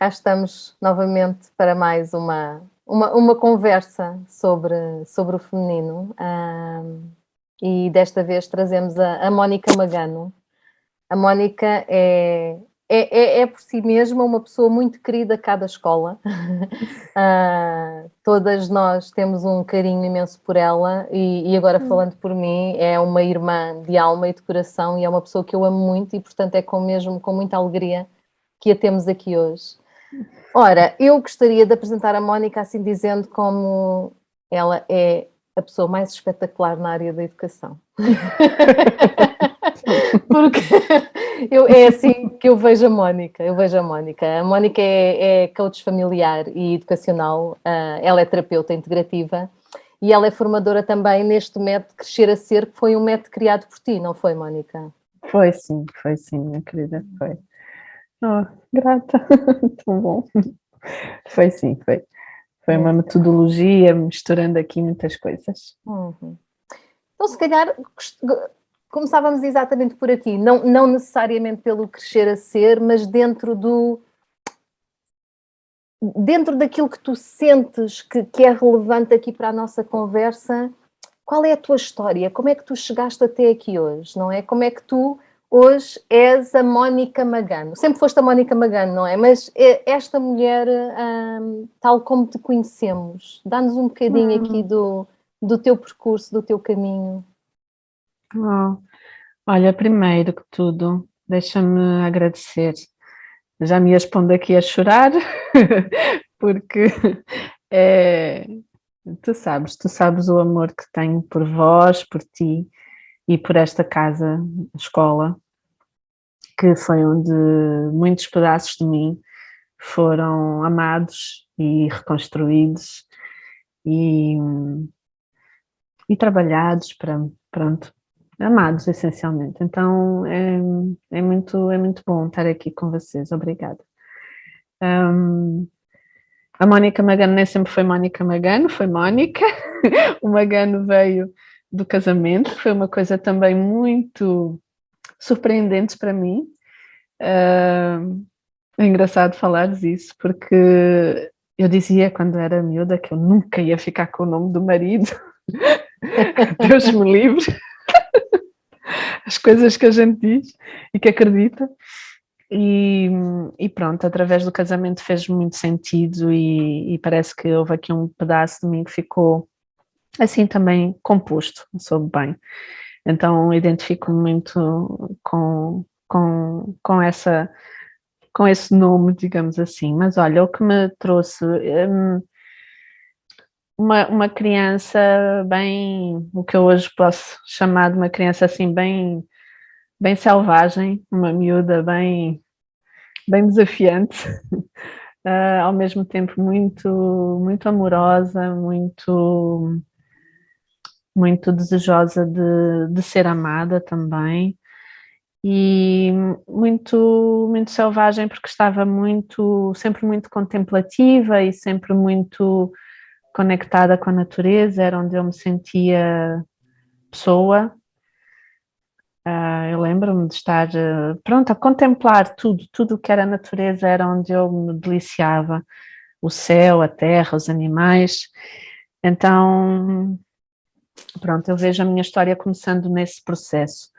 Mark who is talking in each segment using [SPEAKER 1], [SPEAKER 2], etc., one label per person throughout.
[SPEAKER 1] cá estamos novamente para mais uma conversa sobre o feminino. E desta vez trazemos a Mónica Magano. A Mónica é por si mesma uma pessoa muito querida cá da escola. Todas nós temos um carinho imenso por ela e agora falando por mim, é uma irmã de alma e de coração e é uma pessoa que eu amo muito e portanto é com muita alegria que a temos aqui hoje. Ora, eu gostaria de apresentar a Mónica assim dizendo como ela é a pessoa mais espetacular na área da educação. Porque é assim que eu vejo a Mónica. A Mónica é coach familiar e educacional, ela é terapeuta integrativa e ela é formadora também neste método Crescer a Ser, que foi um método criado por ti, não foi, Mónica?
[SPEAKER 2] Foi sim, minha querida, foi. Oh, grata, tão bom. Foi sim, foi. Foi uma metodologia misturando aqui muitas coisas.
[SPEAKER 1] Uhum. Então, se calhar, começávamos exatamente por aqui, não necessariamente pelo Crescer a Ser, mas dentro daquilo que tu sentes que é relevante aqui para a nossa conversa. Qual é a tua história? Como é que tu chegaste até aqui hoje, não é? Como é que tu hoje és a Mónica Magano? Sempre foste a Mónica Magano, não é? Mas esta mulher, tal como te conhecemos, dá-nos um bocadinho aqui do teu percurso, do teu caminho.
[SPEAKER 2] Oh, olha, primeiro que tudo, deixa-me agradecer. Já me ias pondo aqui a chorar, porque é, tu sabes o amor que tenho por vós, por ti e por esta casa, escola, que foi onde muitos pedaços de mim foram amados e reconstruídos e, e trabalhados para, pronto, amados essencialmente. Então é muito bom estar aqui com vocês, obrigada. A Mónica Magano nem sempre foi Mónica Magano, foi Mónica. O Magano veio do casamento, que foi uma coisa também muito surpreendente para mim. É engraçado falares isso, porque eu dizia quando era miúda que eu nunca ia ficar com o nome do marido. Deus me livre. As coisas que a gente diz e que acredita. E pronto, através do casamento fez muito sentido e parece que houve aqui um pedaço de mim que ficou assim também composto, soube bem. Então identifico-me muito com esse nome, digamos assim. Mas olha, o que me trouxe uma criança bem, o que eu hoje posso chamar de uma criança assim bem selvagem, uma miúda bem desafiante, ao mesmo tempo muito amorosa, muito desejosa de ser amada também e muito selvagem porque estava sempre muito contemplativa e sempre muito conectada com a natureza, era onde eu me sentia pessoa. Eu lembro-me de estar pronto a contemplar tudo o que era natureza, era onde eu me deliciava, o céu, a terra, os animais. Então, pronto, eu vejo a minha história começando nesse processo.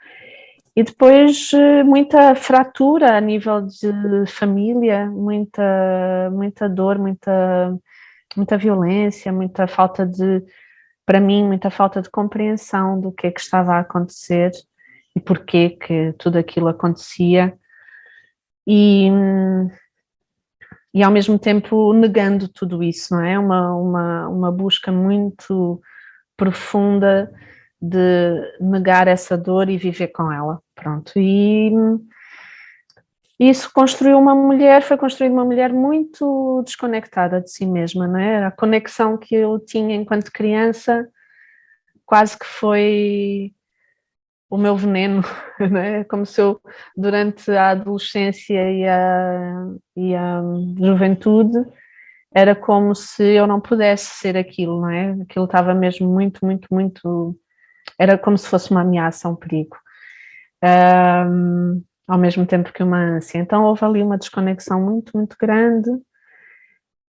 [SPEAKER 2] E depois muita fratura a nível de família, muita dor, muita violência, para mim, muita falta de compreensão do que é que estava a acontecer e porquê que tudo aquilo acontecia e ao mesmo tempo negando tudo isso, não é? Uma busca muito profunda de negar essa dor e viver com ela, pronto. E isso foi construída uma mulher muito desconectada de si mesma, não é? A conexão que eu tinha enquanto criança quase que foi o meu veneno, não é? Como se eu, durante a adolescência e a juventude, era como se eu não pudesse ser aquilo, não é? Aquilo estava mesmo muito, era como se fosse uma ameaça, um perigo. ao mesmo tempo que uma ânsia. Então houve ali uma desconexão muito, muito grande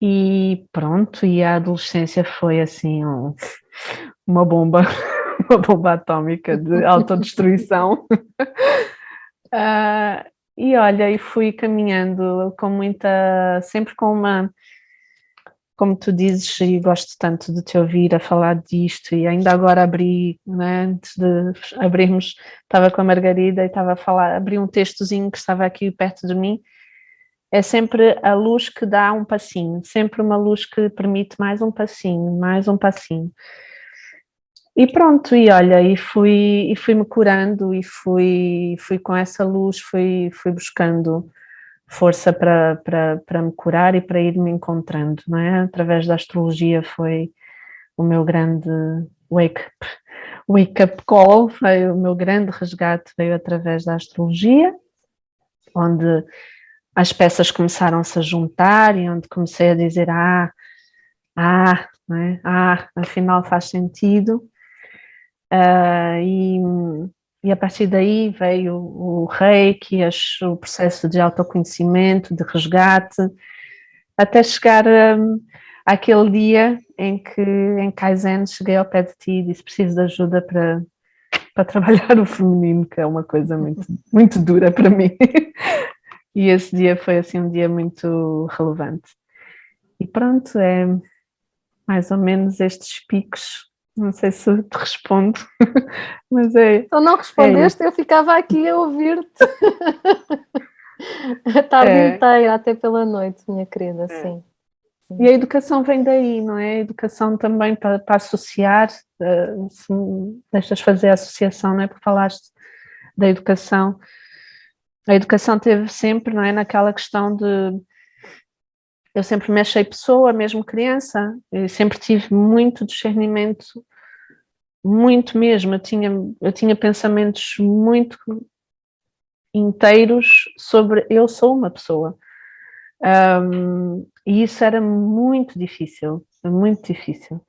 [SPEAKER 2] e pronto, e a adolescência foi assim uma bomba, uma bomba atómica de autodestruição. E olha, e fui caminhando com muita, sempre com uma, como tu dizes, e gosto tanto de te ouvir a falar disto, e ainda agora abri, né, antes de abrirmos, estava com a Margarida e estava a falar, abri um textozinho que estava aqui perto de mim. É sempre a luz que dá um passinho, sempre uma luz que permite mais um passinho, mais um passinho. E pronto, e olha, e fui-me curando e fui com essa luz, fui buscando força para me curar e para ir me encontrando, não é? Através da astrologia foi o meu grande wake up call, foi o meu grande resgate, veio através da astrologia, onde as peças começaram-se a juntar e onde comecei a dizer, não é? Afinal faz sentido. E a partir daí veio o reiki, o processo de autoconhecimento, de resgate, até chegar àquele dia em que em Kaizen cheguei ao pé de ti e disse preciso de ajuda para trabalhar o feminino, que é uma coisa muito, muito dura para mim. E esse dia foi assim um dia muito relevante. E pronto, é mais ou menos estes picos. Não sei se te respondo, mas é.
[SPEAKER 1] Então não respondeste, eu ficava aqui a ouvir-te a tarde inteira, até pela noite, minha querida, sim.
[SPEAKER 2] E a educação vem daí, não é? A educação também para associar, se me deixas fazer a associação, não é? Porque falaste da educação. A educação teve sempre, não é? Naquela questão de. Eu sempre me achei pessoa, mesmo criança, eu sempre tive muito discernimento, muito mesmo. Eu tinha pensamentos muito inteiros sobre eu sou uma pessoa. E isso era muito difícil, muito difícil.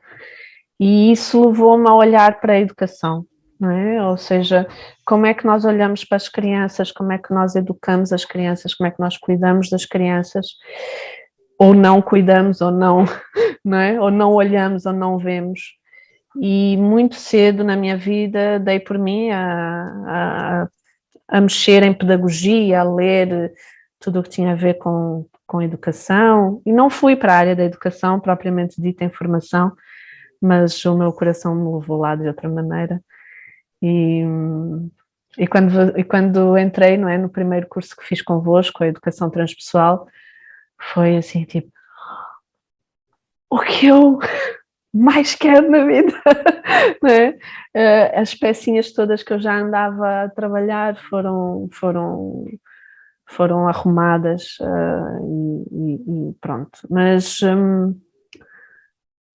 [SPEAKER 2] E isso levou-me a olhar para a educação, não é? Ou seja, como é que nós olhamos para as crianças, como é que nós educamos as crianças, como é que nós cuidamos das crianças, ou não cuidamos, ou não, não é? Ou não olhamos, ou não vemos. E muito cedo na minha vida dei por mim a mexer em pedagogia, a ler tudo o que tinha a ver com educação, e não fui para a área da educação propriamente dita em formação, mas o meu coração me levou lá de outra maneira. E quando entrei, não é, no primeiro curso que fiz convosco, a educação transpessoal, foi assim, tipo, o que eu mais quero na vida, não é? As pecinhas todas que eu já andava a trabalhar foram arrumadas e pronto. Mas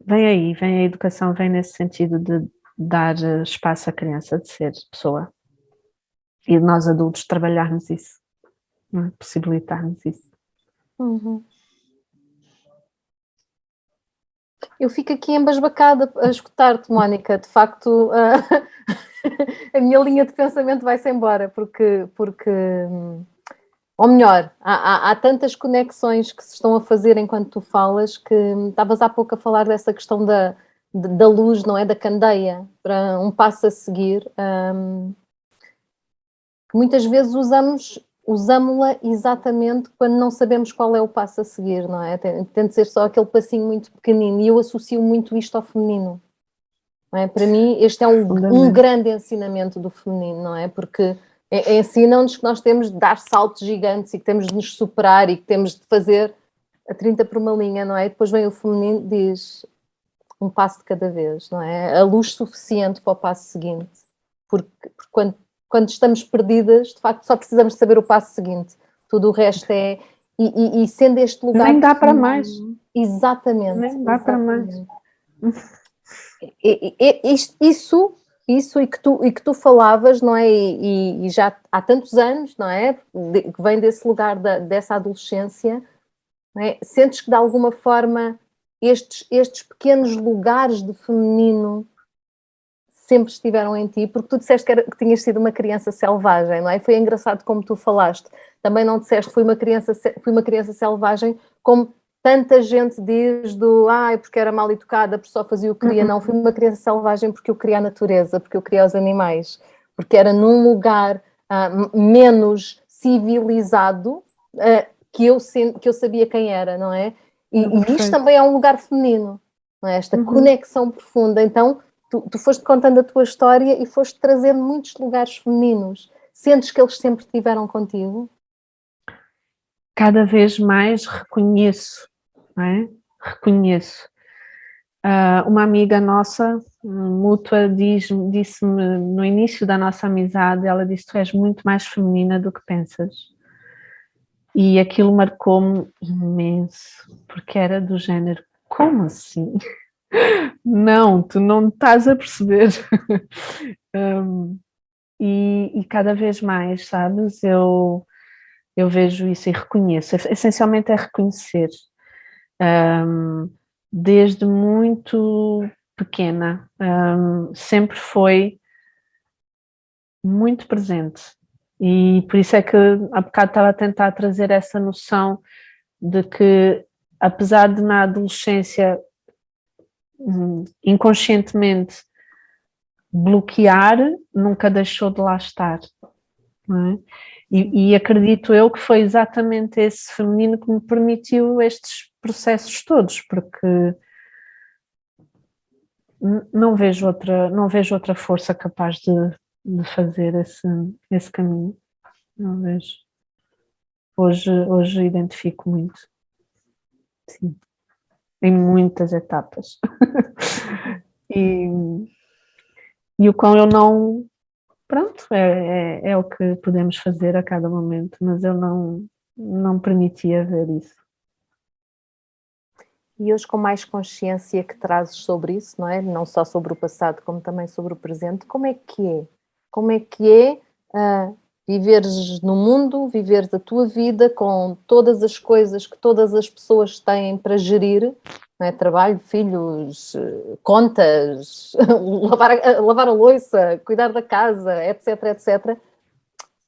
[SPEAKER 2] vem a educação, vem nesse sentido de dar espaço à criança de ser pessoa e de nós adultos trabalharmos isso, não é? Possibilitarmos isso.
[SPEAKER 1] Uhum. Eu fico aqui embasbacada a escutar-te, Mónica. De facto, a minha linha de pensamento vai-se embora, porque ou melhor, há tantas conexões que se estão a fazer enquanto tu falas, que estavas há pouco a falar dessa questão da luz, não é? Da candeia, para um passo a seguir, que muitas vezes usamos-la exatamente quando não sabemos qual é o passo a seguir, não é? Tem de ser só aquele passinho muito pequenino, e eu associo muito isto ao feminino. Não é? Para mim, este é um grande ensinamento do feminino, não é? Porque ensinam-nos que nós temos de dar saltos gigantes e que temos de nos superar e que temos de fazer a 30 por uma linha, não é? E depois vem o feminino e diz um passo de cada vez, não é? A luz suficiente para o passo seguinte. Porque quando estamos perdidas, de facto, só precisamos de saber o passo seguinte. Tudo o resto é... E sendo este lugar...
[SPEAKER 2] Nem dá para mais.
[SPEAKER 1] Exatamente.
[SPEAKER 2] Nem dá para mais.
[SPEAKER 1] Isso e que tu falavas, não é? E já há tantos anos, não é? Que vem desse lugar dessa adolescência, não é? Sentes que de alguma forma estes pequenos lugares de feminino sempre estiveram em ti, porque tu disseste que tinhas sido uma criança selvagem, não é? Foi engraçado como tu falaste. Também não disseste fui uma criança selvagem, como tanta gente diz porque era mal educada, porque só fazia o que queria. Não, fui uma criança selvagem porque eu queria a natureza, porque eu queria os animais, porque era num lugar menos civilizado que eu sabia quem era, não é? E isto também é um lugar feminino, não é? Esta conexão profunda. Então, tu foste contando a tua história e foste trazendo muitos lugares femininos. Sentes que eles sempre estiveram contigo?
[SPEAKER 2] Cada vez mais reconheço, não é? Reconheço. Uma amiga nossa, mútua, disse-me no início da nossa amizade, ela disse: tu és muito mais feminina do que pensas. E aquilo marcou-me imenso, porque era do género, como assim? Não, tu não estás a perceber. E cada vez mais, sabes, eu vejo isso e reconheço. Essencialmente é reconhecer. Desde muito pequena, sempre foi muito presente. E por isso é que há bocado estava a tentar trazer essa noção de que, apesar de na adolescência inconscientemente bloquear, nunca deixou de lá estar, não é? E acredito eu que foi exatamente esse feminino que me permitiu estes processos todos, porque não vejo outra força capaz de fazer esse caminho. Não vejo. Hoje identifico muito, sim, em muitas etapas. E o qual eu não. Pronto, é o que podemos fazer a cada momento, mas eu não permitia ver isso.
[SPEAKER 1] E hoje, com mais consciência que trazes sobre isso, não é? Não só sobre o passado, como também sobre o presente, como é que é? Como é que é viveres no mundo, viveres a tua vida com todas as coisas que todas as pessoas têm para gerir, não é? Trabalho, filhos, contas, lavar a louça, cuidar da casa, etc, etc.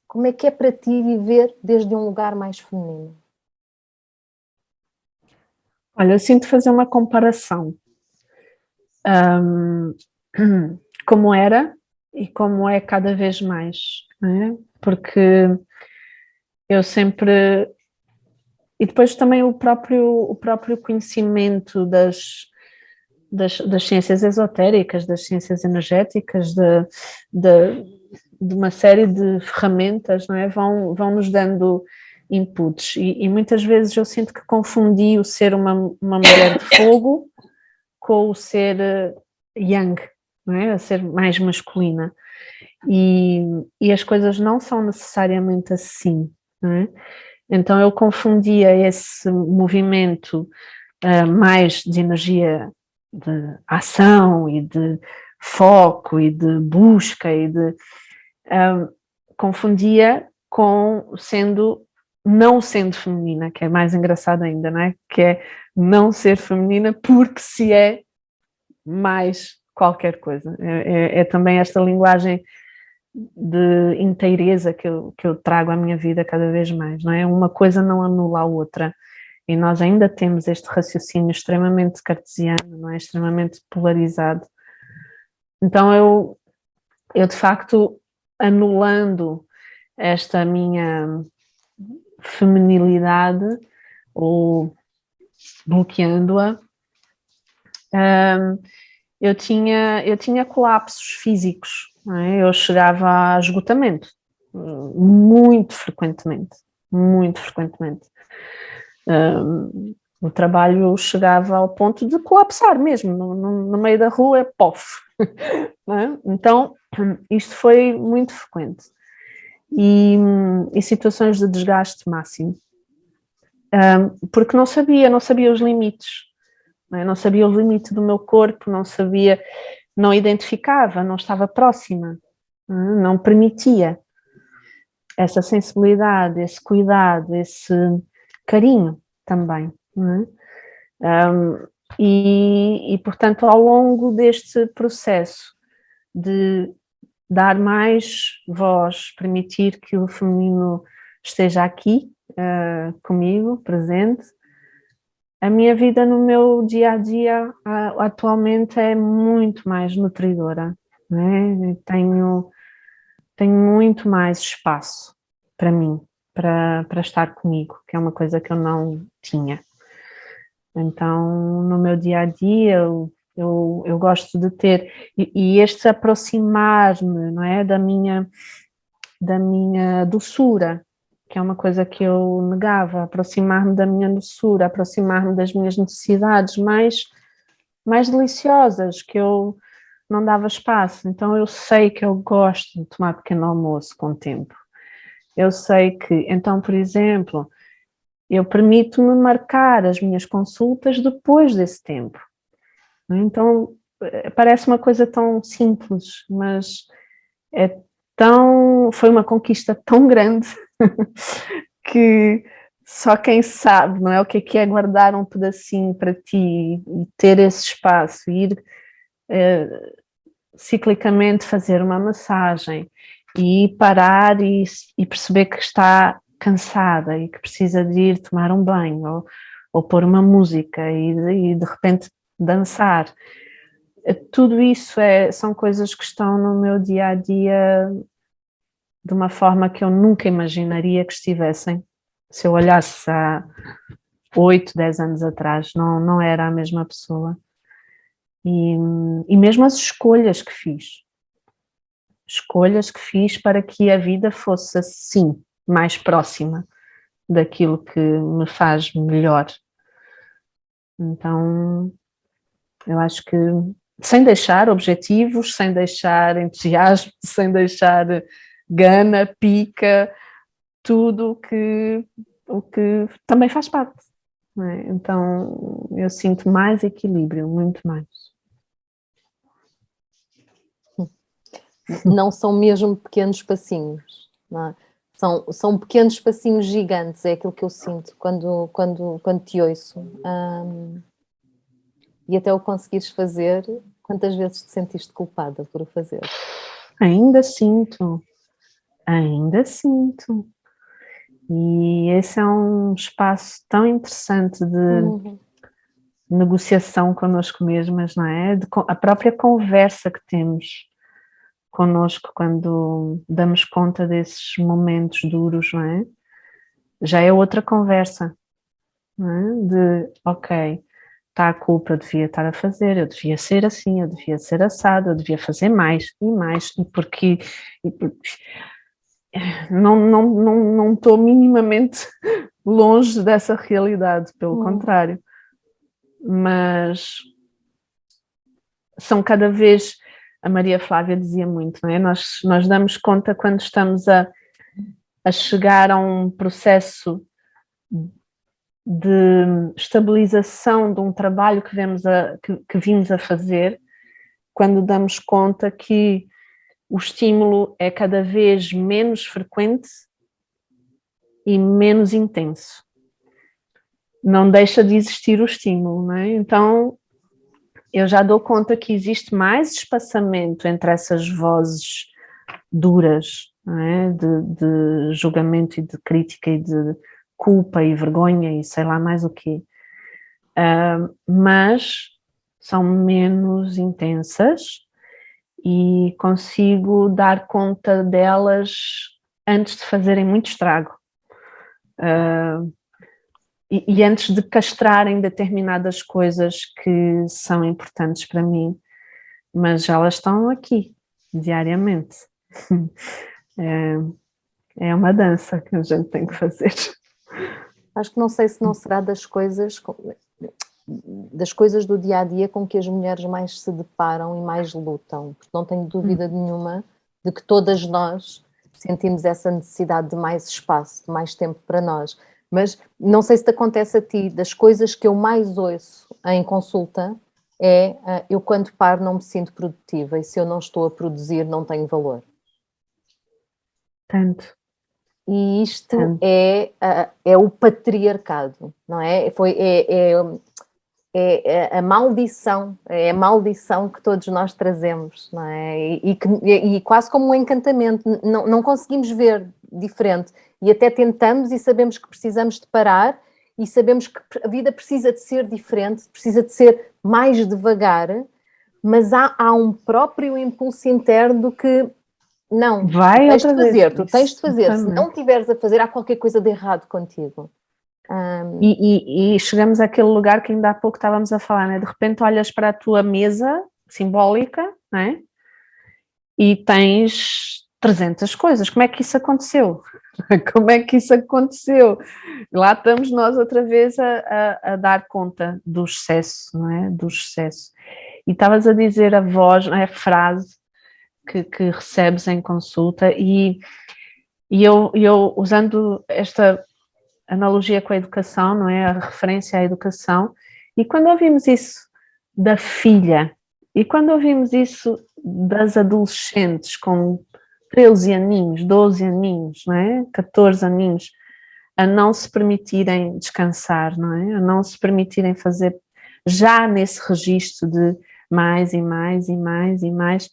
[SPEAKER 1] Como é que é para ti viver desde um lugar mais feminino?
[SPEAKER 2] Olha, eu sinto fazer uma comparação. Como era e como é cada vez mais, não é? Porque eu sempre... E depois também o próprio conhecimento das ciências esotéricas, das ciências energéticas, de uma série de ferramentas, não é? Vão nos dando inputs. E muitas vezes eu sinto que confundi o ser uma mulher de fogo com o ser yang, não é? A ser mais masculina. E as coisas não são necessariamente assim, não é? Então eu confundia esse movimento mais de energia de ação e de foco e de busca confundia com não sendo feminina, que é mais engraçado ainda, não é? Que é não ser feminina porque se é mais qualquer coisa. É também esta linguagem de inteireza que eu trago à minha vida cada vez mais, não é? Uma coisa não anula a outra. E nós ainda temos este raciocínio extremamente cartesiano, não é? Extremamente polarizado. Então eu de facto, anulando esta minha feminilidade ou bloqueando-a, eu tinha colapsos físicos, não é? Eu chegava a esgotamento, muito frequentemente, muito frequentemente. O trabalho chegava ao ponto de colapsar mesmo, no meio da rua, pof. Não é? Então, isto foi muito frequente. E situações de desgaste máximo. Porque não sabia os limites. Não sabia o limite do meu corpo, não identificava, não estava próxima, não permitia essa sensibilidade, esse cuidado, esse carinho também. E, portanto, ao longo deste processo de dar mais voz, permitir que o feminino esteja aqui comigo, presente. A minha vida no meu dia a dia atualmente é muito mais nutridora, não é? Tenho muito mais espaço para mim, para estar comigo, que é uma coisa que eu não tinha. Então, no meu dia a dia, eu gosto de ter, e este aproximar-me, não é, da minha doçura, que é uma coisa que eu negava, aproximar-me da minha doçura, aproximar-me das minhas necessidades mais deliciosas, que eu não dava espaço. Então eu sei que eu gosto de tomar pequeno almoço com o tempo. Eu sei que, então, por exemplo, eu permito-me marcar as minhas consultas depois desse tempo. Então, parece uma coisa tão simples, mas foi uma conquista tão grande que só quem sabe, não é? O que é guardar um pedacinho para ti e ter esse espaço, ir ciclicamente fazer uma massagem e parar e perceber que está cansada e que precisa de ir tomar um banho ou pôr uma música e de repente dançar. Tudo isso são coisas que estão no meu dia a dia de uma forma que eu nunca imaginaria que estivessem. Se eu olhasse há 8, 10 anos atrás, não era a mesma pessoa. E mesmo as escolhas que fiz para que a vida fosse assim, mais próxima daquilo que me faz melhor. Então, eu acho que sem deixar objetivos, sem deixar entusiasmo, sem deixar gana, pica, tudo o que também faz parte. Não é? Então, eu sinto mais equilíbrio, muito mais.
[SPEAKER 1] Não são mesmo pequenos passinhos, não é? São pequenos passinhos gigantes, é aquilo que eu sinto quando te ouço. E até o conseguires fazer, quantas vezes te sentiste culpada por o fazer?
[SPEAKER 2] Ainda sinto. E esse é um espaço tão interessante de negociação connosco mesmas, não é? A própria conversa que temos connosco quando damos conta desses momentos duros, não é? Já é outra conversa, não é? De, ok, está a culpa, eu devia estar a fazer, eu devia ser assim, eu devia ser assado, eu devia fazer mais, e porque não estou minimamente longe dessa realidade, pelo contrário. Mas são cada vez, a Maria Flávia dizia muito, não é? Nós damos conta quando estamos a chegar a um processo de estabilização de um trabalho que vimos a fazer, quando damos conta que o estímulo é cada vez menos frequente e menos intenso. Não deixa de existir o estímulo, não é? Então, eu já dou conta que existe mais espaçamento entre essas vozes duras, não é? De julgamento e de crítica e de culpa e vergonha e sei lá mais o quê. Mas são menos intensas e consigo dar conta delas antes de fazerem muito estrago. E antes de castrarem determinadas coisas que são importantes para mim, mas elas estão aqui, diariamente. É uma dança que a gente tem que fazer.
[SPEAKER 1] Acho que não sei se não será das coisas do dia-a-dia com que as mulheres mais se deparam e mais lutam, porque não tenho dúvida nenhuma de que todas nós sentimos essa necessidade de mais espaço, de mais tempo para nós. Mas não sei se te acontece a ti, das coisas que eu mais ouço em consulta eu quando paro não me sinto produtiva e se eu não estou a produzir não tenho valor.
[SPEAKER 2] Tanto.
[SPEAKER 1] E isto é o patriarcado, não é? É é a maldição, é a maldição que todos nós trazemos, não é? E quase como um encantamento, não conseguimos ver diferente. E até tentamos e sabemos que precisamos de parar e sabemos que a vida precisa de ser diferente, precisa de ser mais devagar, mas há um próprio impulso interno do que não,
[SPEAKER 2] Vai outra vez.
[SPEAKER 1] tu tens de fazer. Se não tiveres a fazer, há qualquer coisa de errado contigo.
[SPEAKER 2] E chegamos àquele lugar que ainda há pouco estávamos a falar, né? De repente olhas para a tua mesa simbólica, né? E tens 300 coisas. Como é que isso aconteceu? Como é que isso aconteceu? Lá estamos nós outra vez a dar conta do excesso, não é? Do excesso. E estavas a dizer a voz, a frase que recebes em consulta e eu usando esta analogia com a educação, não é? A referência à educação, e quando ouvimos isso da filha, e quando ouvimos isso das adolescentes com 13 aninhos, 12 aninhos, não é? 14 aninhos, a não se permitirem descansar, não é? A não se permitirem fazer já nesse registro de mais e mais e mais e mais,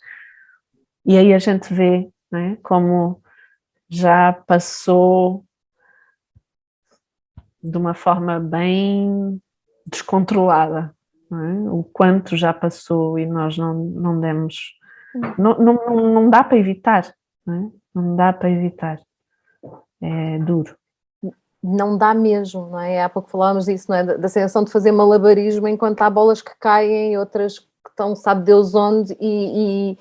[SPEAKER 2] e aí a gente vê, não é? Como já passou de uma forma bem descontrolada, não é? O quanto já passou e nós não demos, não dá para evitar, não é? Não dá para evitar, é duro.
[SPEAKER 1] Não dá mesmo, não é? Há pouco falávamos disso, não é? Da sensação de fazer malabarismo enquanto há bolas que caem, outras que estão, sabe Deus onde, e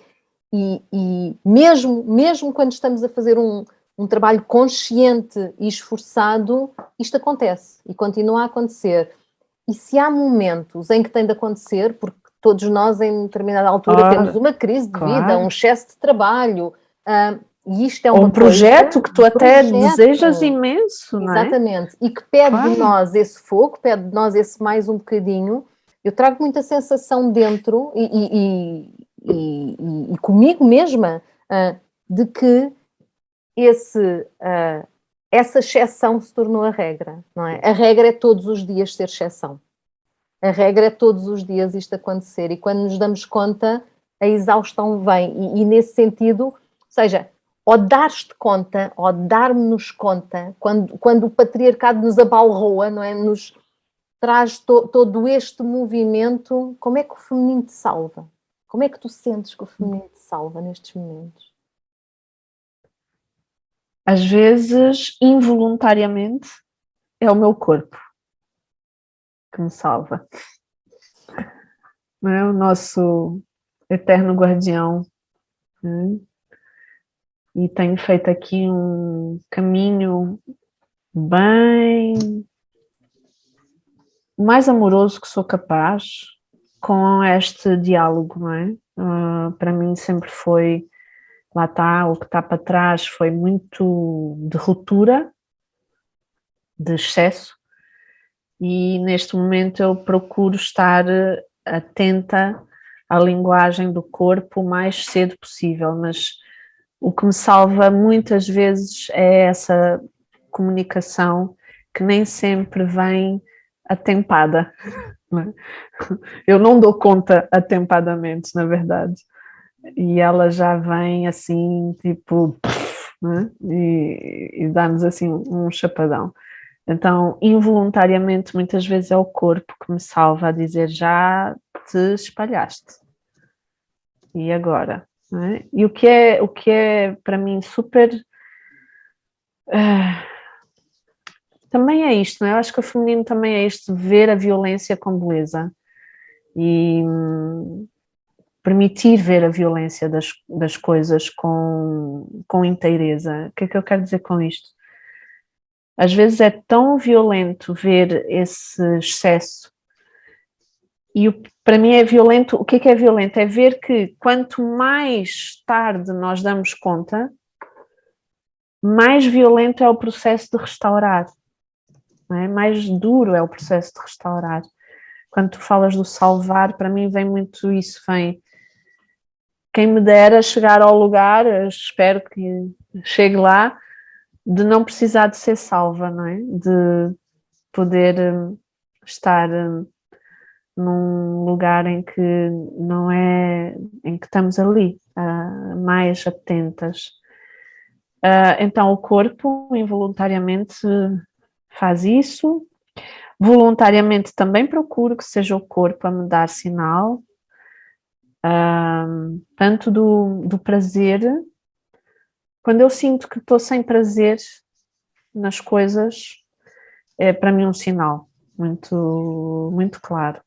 [SPEAKER 1] mesmo quando estamos a fazer um trabalho consciente e esforçado, isto acontece e continua a acontecer. E se há momentos em que tem de acontecer, porque todos nós em determinada altura temos uma crise de vida, um excesso de trabalho, e isto é uma
[SPEAKER 2] projeto que tu até desejas imenso, não é?
[SPEAKER 1] Exatamente, e que pede de nós esse fogo, pede de nós esse mais um bocadinho. Eu trago muita sensação dentro e comigo mesma de que essa exceção se tornou a regra, não é? A regra é todos os dias ser exceção. A regra é todos os dias isto acontecer, e quando nos damos conta, a exaustão vem, e nesse sentido, ou seja, ou dar-te conta, ou dar-nos conta, quando o patriarcado nos abalroa, não é? Nos traz todo este movimento, como é que o feminino te salva? Como é que tu sentes que o feminino te salva nestes momentos?
[SPEAKER 2] Às vezes, involuntariamente, é o meu corpo que me salva. Não é? O nosso eterno guardião. Né? E tenho feito aqui um caminho bem mais amoroso que sou capaz com este diálogo, não é? Para mim sempre foi, lá está, o que está para trás foi muito de ruptura, de excesso, e neste momento eu procuro estar atenta à linguagem do corpo o mais cedo possível, mas o que me salva muitas vezes é essa comunicação que nem sempre vem atempada. Né? Eu não dou conta atempadamente, na verdade, e ela já vem assim, tipo, né? E dá-nos assim um chapadão. Então, involuntariamente, muitas vezes é o corpo que me salva a dizer já te espalhaste. E agora? Né? E o que é para mim super... também é isto, não é? Eu acho que o feminino também é isto, ver a violência com beleza e permitir ver a violência das coisas com inteireza. O que é que eu quero dizer com isto? Às vezes é tão violento ver esse excesso, e para mim é violento. O que é violento? É ver que quanto mais tarde nós damos conta, mais violento é o processo de restaurar, não é? Mais duro é o processo de restaurar. Quando tu falas do salvar, para mim vem muito isso, vem quem me dera chegar ao lugar, espero que chegue lá, de não precisar de ser salva, não é? De poder estar num lugar em que não é, em que estamos ali, mais atentas. Então o corpo involuntariamente faz isso, voluntariamente também procuro que seja o corpo a me dar sinal, tanto do prazer, quando eu sinto que estou sem prazer nas coisas, é para mim um sinal muito, muito claro.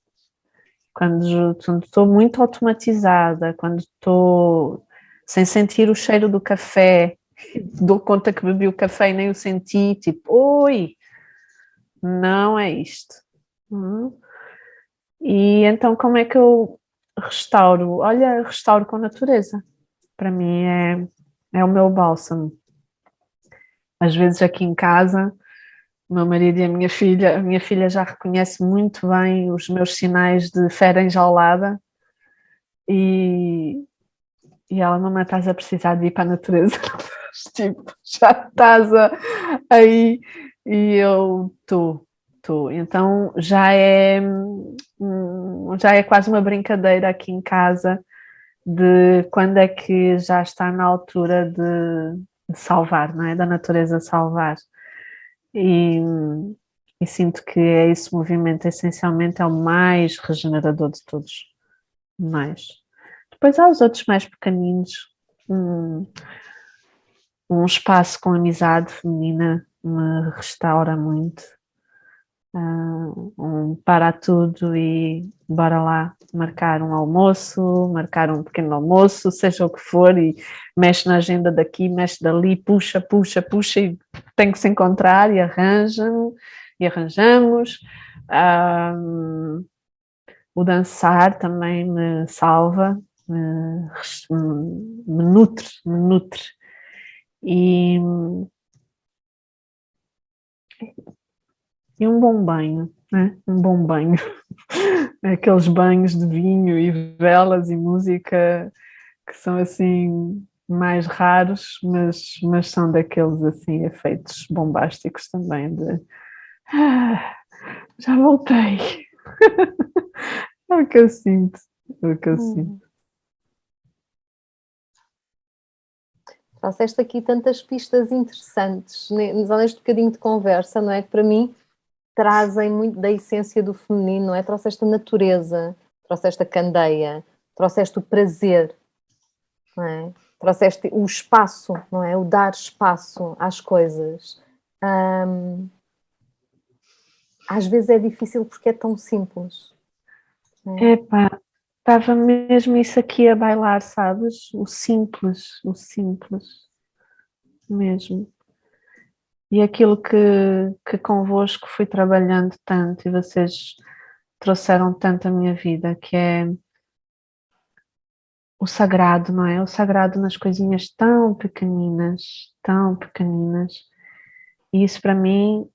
[SPEAKER 2] Quando estou muito automatizada, quando estou sem sentir o cheiro do café, dou conta que bebi o café e nem o senti, tipo, oi, não é isto. E então como é que eu restauro? Olha, restauro com a natureza. Para mim é o meu bálsamo. Às vezes aqui em casa, o meu marido e a minha filha já reconhece muito bem os meus sinais de fera enjaulada e ela, mamãe, estás a precisar de ir para a natureza. Tipo, já estás aí e eu estou. Então já é quase uma brincadeira aqui em casa de quando é que já está na altura de salvar, não é? Da natureza salvar. E, e sinto que é esse movimento, essencialmente, é o mais regenerador de todos. Mais. Depois há os outros mais pequeninos. Um espaço com amizade feminina me restaura muito. Para tudo e bora lá marcar um almoço, marcar um pequeno almoço, seja o que for, e mexe na agenda daqui, mexe dali, puxa, puxa, puxa, e tem que se encontrar e arranjamos. O dançar também me salva, me nutre, me nutre. E um bom banho, né? Um bom banho. Aqueles banhos de vinho e velas e música que são assim mais raros, mas são daqueles assim efeitos bombásticos também de já voltei. É o que eu sinto. É o que eu sinto.
[SPEAKER 1] Trouxeste aqui tantas pistas interessantes neste bocadinho de conversa, não é? Que para mim trazem muito da essência do feminino, não é? Trouxeste a natureza, trouxeste a candeia, trouxeste o prazer, não é? Trouxeste o espaço, não é? O dar espaço às coisas. Às vezes é difícil porque é tão simples.
[SPEAKER 2] Epá, estava mesmo isso aqui a bailar, sabes? O simples mesmo. E aquilo que convosco fui trabalhando tanto e vocês trouxeram tanto à minha vida, que é o sagrado, não é? O sagrado nas coisinhas tão pequeninas, tão pequeninas. E isso para mim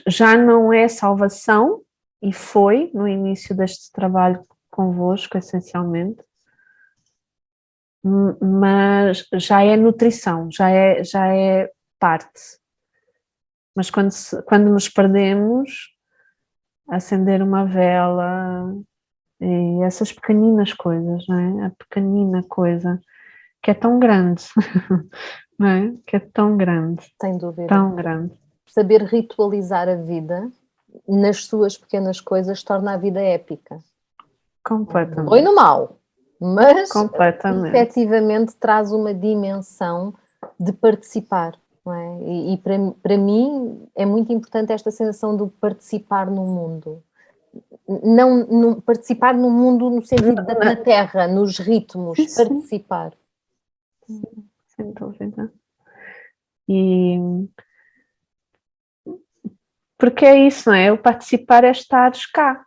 [SPEAKER 2] já não é salvação, e foi no início deste trabalho convosco, essencialmente, mas já é nutrição, já é parte. Mas quando nos perdemos, acender uma vela e essas pequeninas coisas, não é? A pequenina coisa que é tão grande, não é? Que é tão grande.
[SPEAKER 1] Sem dúvida.
[SPEAKER 2] Tão grande.
[SPEAKER 1] Saber ritualizar a vida nas suas pequenas coisas torna a vida épica.
[SPEAKER 2] Completamente.
[SPEAKER 1] Ou no mal, mas efetivamente traz uma dimensão de participar. Não é? E para mim é muito importante esta sensação de participar no mundo. Não participar no mundo no sentido da terra, nos ritmos, sim. Participar.
[SPEAKER 2] Sem dúvida. E porque é isso, não é? O participar é estares cá,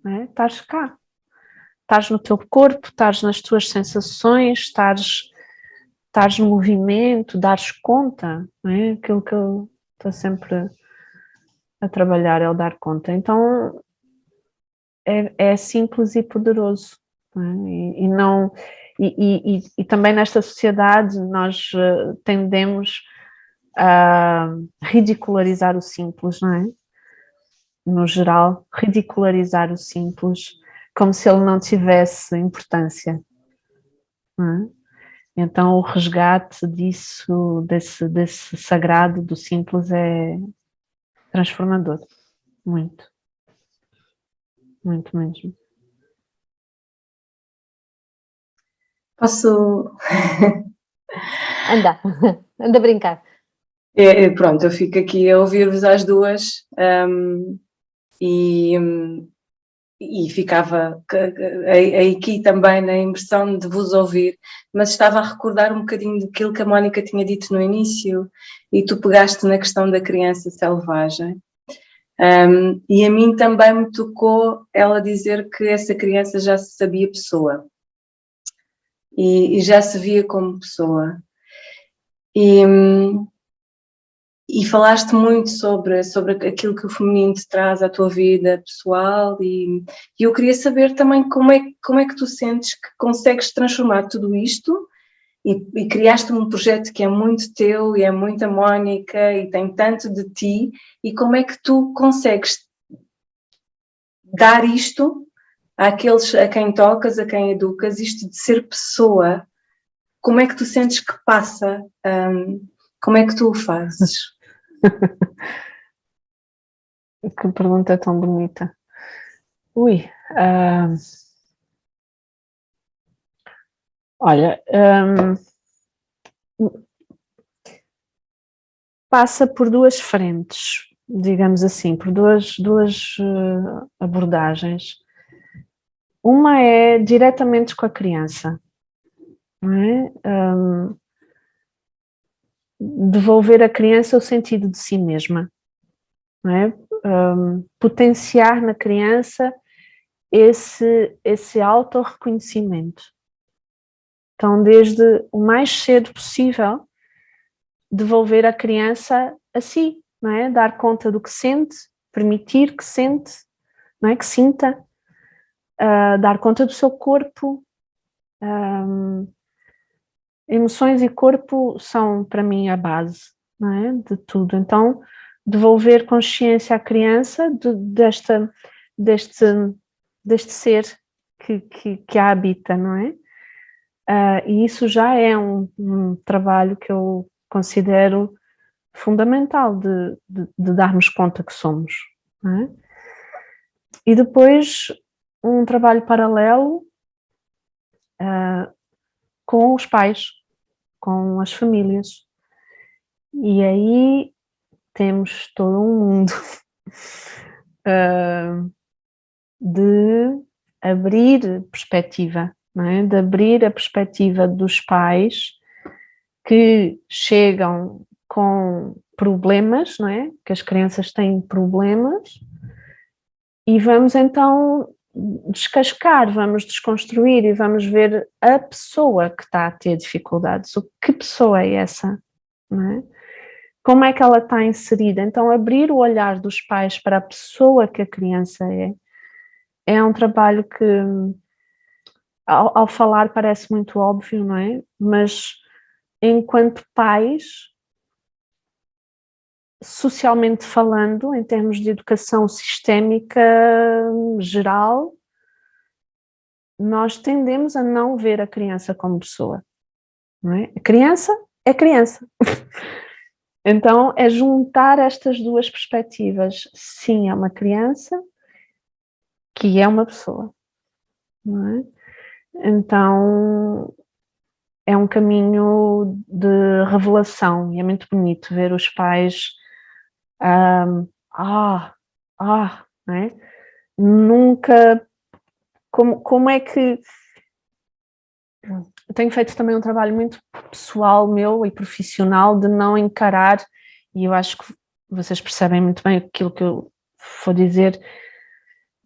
[SPEAKER 2] não é? Estares cá. Estás no teu corpo, estás nas tuas sensações, estás no movimento, dares conta, não é? Aquilo que eu estou sempre a trabalhar é o dar conta. Então é simples e poderoso, não é? E também nesta sociedade nós tendemos a ridicularizar o simples, não é? no geral, ridicularizar o simples, como se ele não tivesse importância, não é? Então o resgate disso, desse sagrado do simples é transformador, muito, muito mesmo.
[SPEAKER 3] Posso...
[SPEAKER 1] Anda, anda a brincar.
[SPEAKER 3] Pronto, eu fico aqui a ouvir-vos às duas, e ficava aqui também na impressão de vos ouvir, mas estava a recordar um bocadinho daquilo que a Mónica tinha dito no início, e tu pegaste na questão da criança selvagem, e a mim também me tocou ela dizer que essa criança já se sabia pessoa, e já se via como pessoa. E falaste muito sobre aquilo que o feminino te traz à tua vida pessoal, e eu queria saber também como é que tu sentes que consegues transformar tudo isto, e criaste um projeto que é muito teu e é muito a Mónica e tem tanto de ti, e como é que tu consegues dar isto àqueles a quem tocas, a quem educas, isto de ser pessoa, como é que tu sentes que passa, como é que tu o fazes?
[SPEAKER 2] Que pergunta tão bonita. Olha, passa por duas frentes, digamos assim, por duas abordagens. Uma é diretamente com a criança, não é? Devolver à criança o sentido de si mesma, não é? Potenciar na criança esse autorreconhecimento. Então, desde o mais cedo possível, devolver à criança a si, não é? Dar conta do que sente, permitir que sente, não é? Que sinta, dar conta do seu corpo. Emoções e corpo são, para mim, a base, não é? De tudo. Então, devolver consciência à criança deste ser que a habita, não é? E isso já é um trabalho que eu considero fundamental de darmos conta que somos, não é? E depois um trabalho paralelo com os pais, com as famílias. E aí temos todo um mundo de abrir perspectiva, não é? De abrir a perspectiva dos pais que chegam com problemas, não é? Que as crianças têm problemas, e vamos então descascar, vamos desconstruir e vamos ver a pessoa que está a ter dificuldades. Que pessoa é essa, não é? Como é que ela está inserida? Então, abrir o olhar dos pais para a pessoa que a criança é um trabalho que, ao falar, parece muito óbvio, não é? Mas, enquanto pais, socialmente falando, em termos de educação sistémica geral, nós tendemos a não ver a criança como pessoa, não é? A criança é criança. Então, é juntar estas duas perspectivas. Sim, é uma criança que é uma pessoa, não é? Então, é um caminho de revelação, e é muito bonito ver os pais não é? Nunca, como é que... Eu tenho feito também um trabalho muito pessoal meu e profissional de não encarar, e eu acho que vocês percebem muito bem aquilo que eu vou dizer,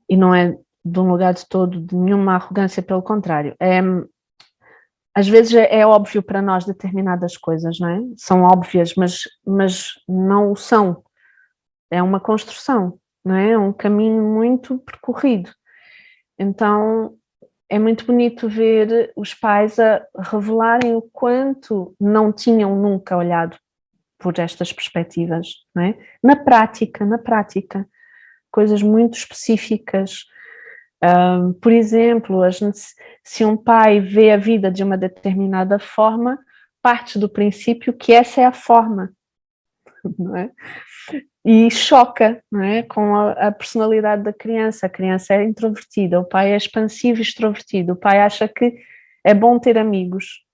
[SPEAKER 2] e não é de um lugar de todo de nenhuma arrogância, pelo contrário. Às vezes é óbvio para nós determinadas coisas, não é? São óbvias, mas não o são. É uma construção, não é? É um caminho muito percorrido. Então, é muito bonito ver os pais a revelarem o quanto não tinham nunca olhado por estas perspectivas, não é? Na prática. coisas muito específicas. Por exemplo, se um pai vê a vida de uma determinada forma, parte do princípio que essa é a forma, não é? E choca, não é? Com a personalidade da criança. A criança é introvertida, o pai é expansivo e extrovertido, o pai acha que é bom ter amigos.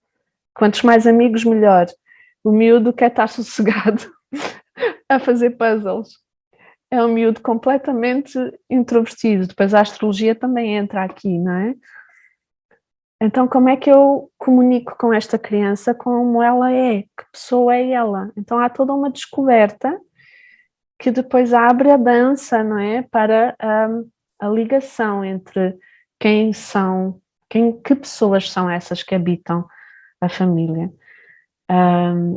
[SPEAKER 2] Quantos mais amigos, melhor. O miúdo quer estar sossegado a fazer puzzles. É um miúdo completamente introvertido. Depois a astrologia também entra aqui, não é? Então, como é que eu comunico com esta criança como ela é? Que pessoa é ela? Então, há toda uma descoberta que depois abre a dança, não é? Para a ligação entre quem são, que pessoas são essas que habitam a família.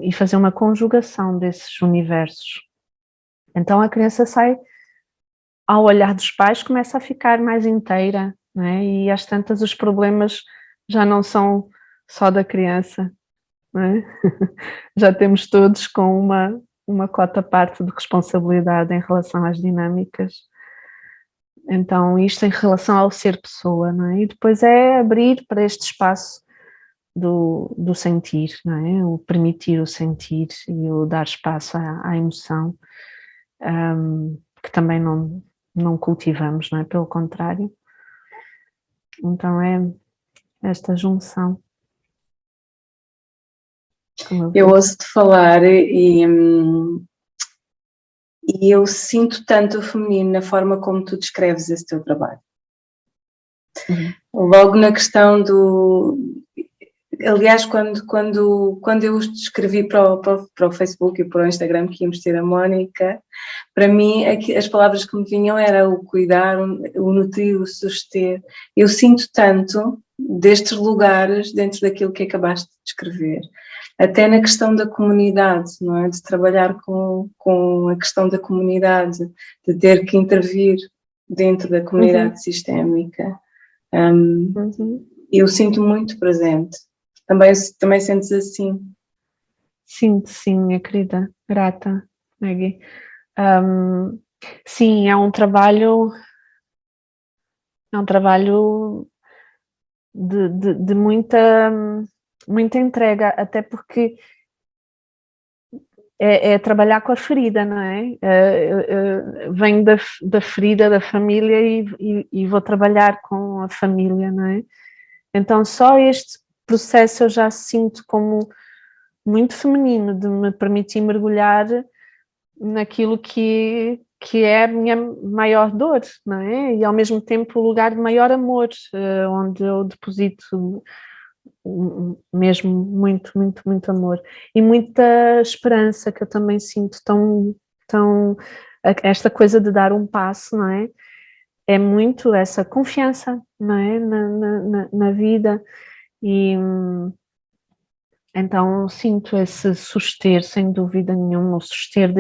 [SPEAKER 2] E fazer uma conjugação desses universos. Então, a criança sai, ao olhar dos pais, começa a ficar mais inteira, não é? E às tantas os problemas já não são só da criança, não é? Já temos todos com uma cota parte de responsabilidade em relação às dinâmicas. Então, isto em relação ao ser pessoa, não é? E depois é abrir para este espaço do sentir, não é? O permitir o sentir e o dar espaço à emoção, que também não cultivamos, não é? Pelo contrário. Então é esta junção.
[SPEAKER 3] Eu ouço-te falar e eu sinto tanto o feminino na forma como tu descreves esse teu trabalho. Logo na questão do... Aliás, quando eu os escrevi para o Facebook e para o Instagram que íamos ter a Mónica, para mim as palavras que me vinham era o cuidar, o nutrir, o suster. Eu sinto tanto destes lugares dentro daquilo que acabaste de descrever. Até na questão da comunidade, não é? De trabalhar com a questão da comunidade, de ter que intervir dentro da comunidade sistémica. Eu sinto muito presente. Também sentes assim?
[SPEAKER 2] Sinto, sim, minha querida, grata, Maggie. Sim, é um trabalho de muita entrega, até porque é trabalhar com a ferida, não é? Venho da ferida da família e vou trabalhar com a família, não é? Então só este processo eu já sinto como muito feminino, de me permitir mergulhar naquilo que é a minha maior dor, não é? E ao mesmo tempo o lugar de maior amor, onde eu deposito mesmo muito, muito, muito amor e muita esperança, que eu também sinto tão esta coisa de dar um passo, não é? É muito essa confiança, não é? Na vida. E então sinto esse suster, sem dúvida nenhuma, o suster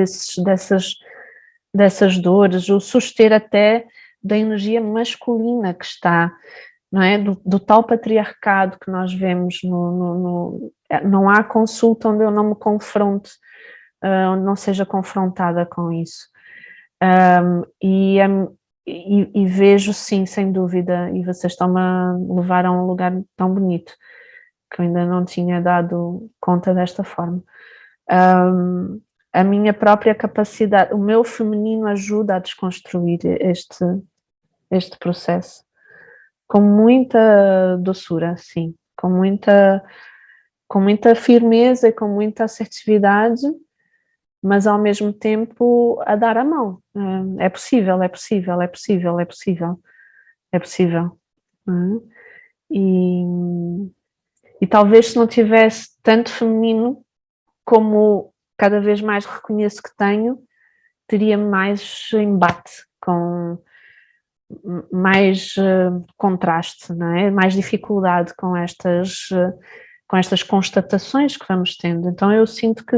[SPEAKER 2] dessas dores, o suster até da energia masculina que está, não é? Do tal patriarcado que nós vemos não há consulta onde eu não me confronte, onde não seja confrontada com isso. E vejo, sim, sem dúvida, e vocês estão-me a levar a um lugar tão bonito, que eu ainda não tinha dado conta desta forma. A minha própria capacidade, o meu feminino ajuda a desconstruir este processo, com muita doçura, sim, com muita firmeza e com muita assertividade, mas ao mesmo tempo a dar a mão. É possível, é possível, é possível, é possível, é possível. E talvez se não tivesse tanto feminino, como cada vez mais reconheço que tenho, teria mais embate, com mais contraste, não é? Mais dificuldade com estas constatações que vamos tendo. Então eu sinto que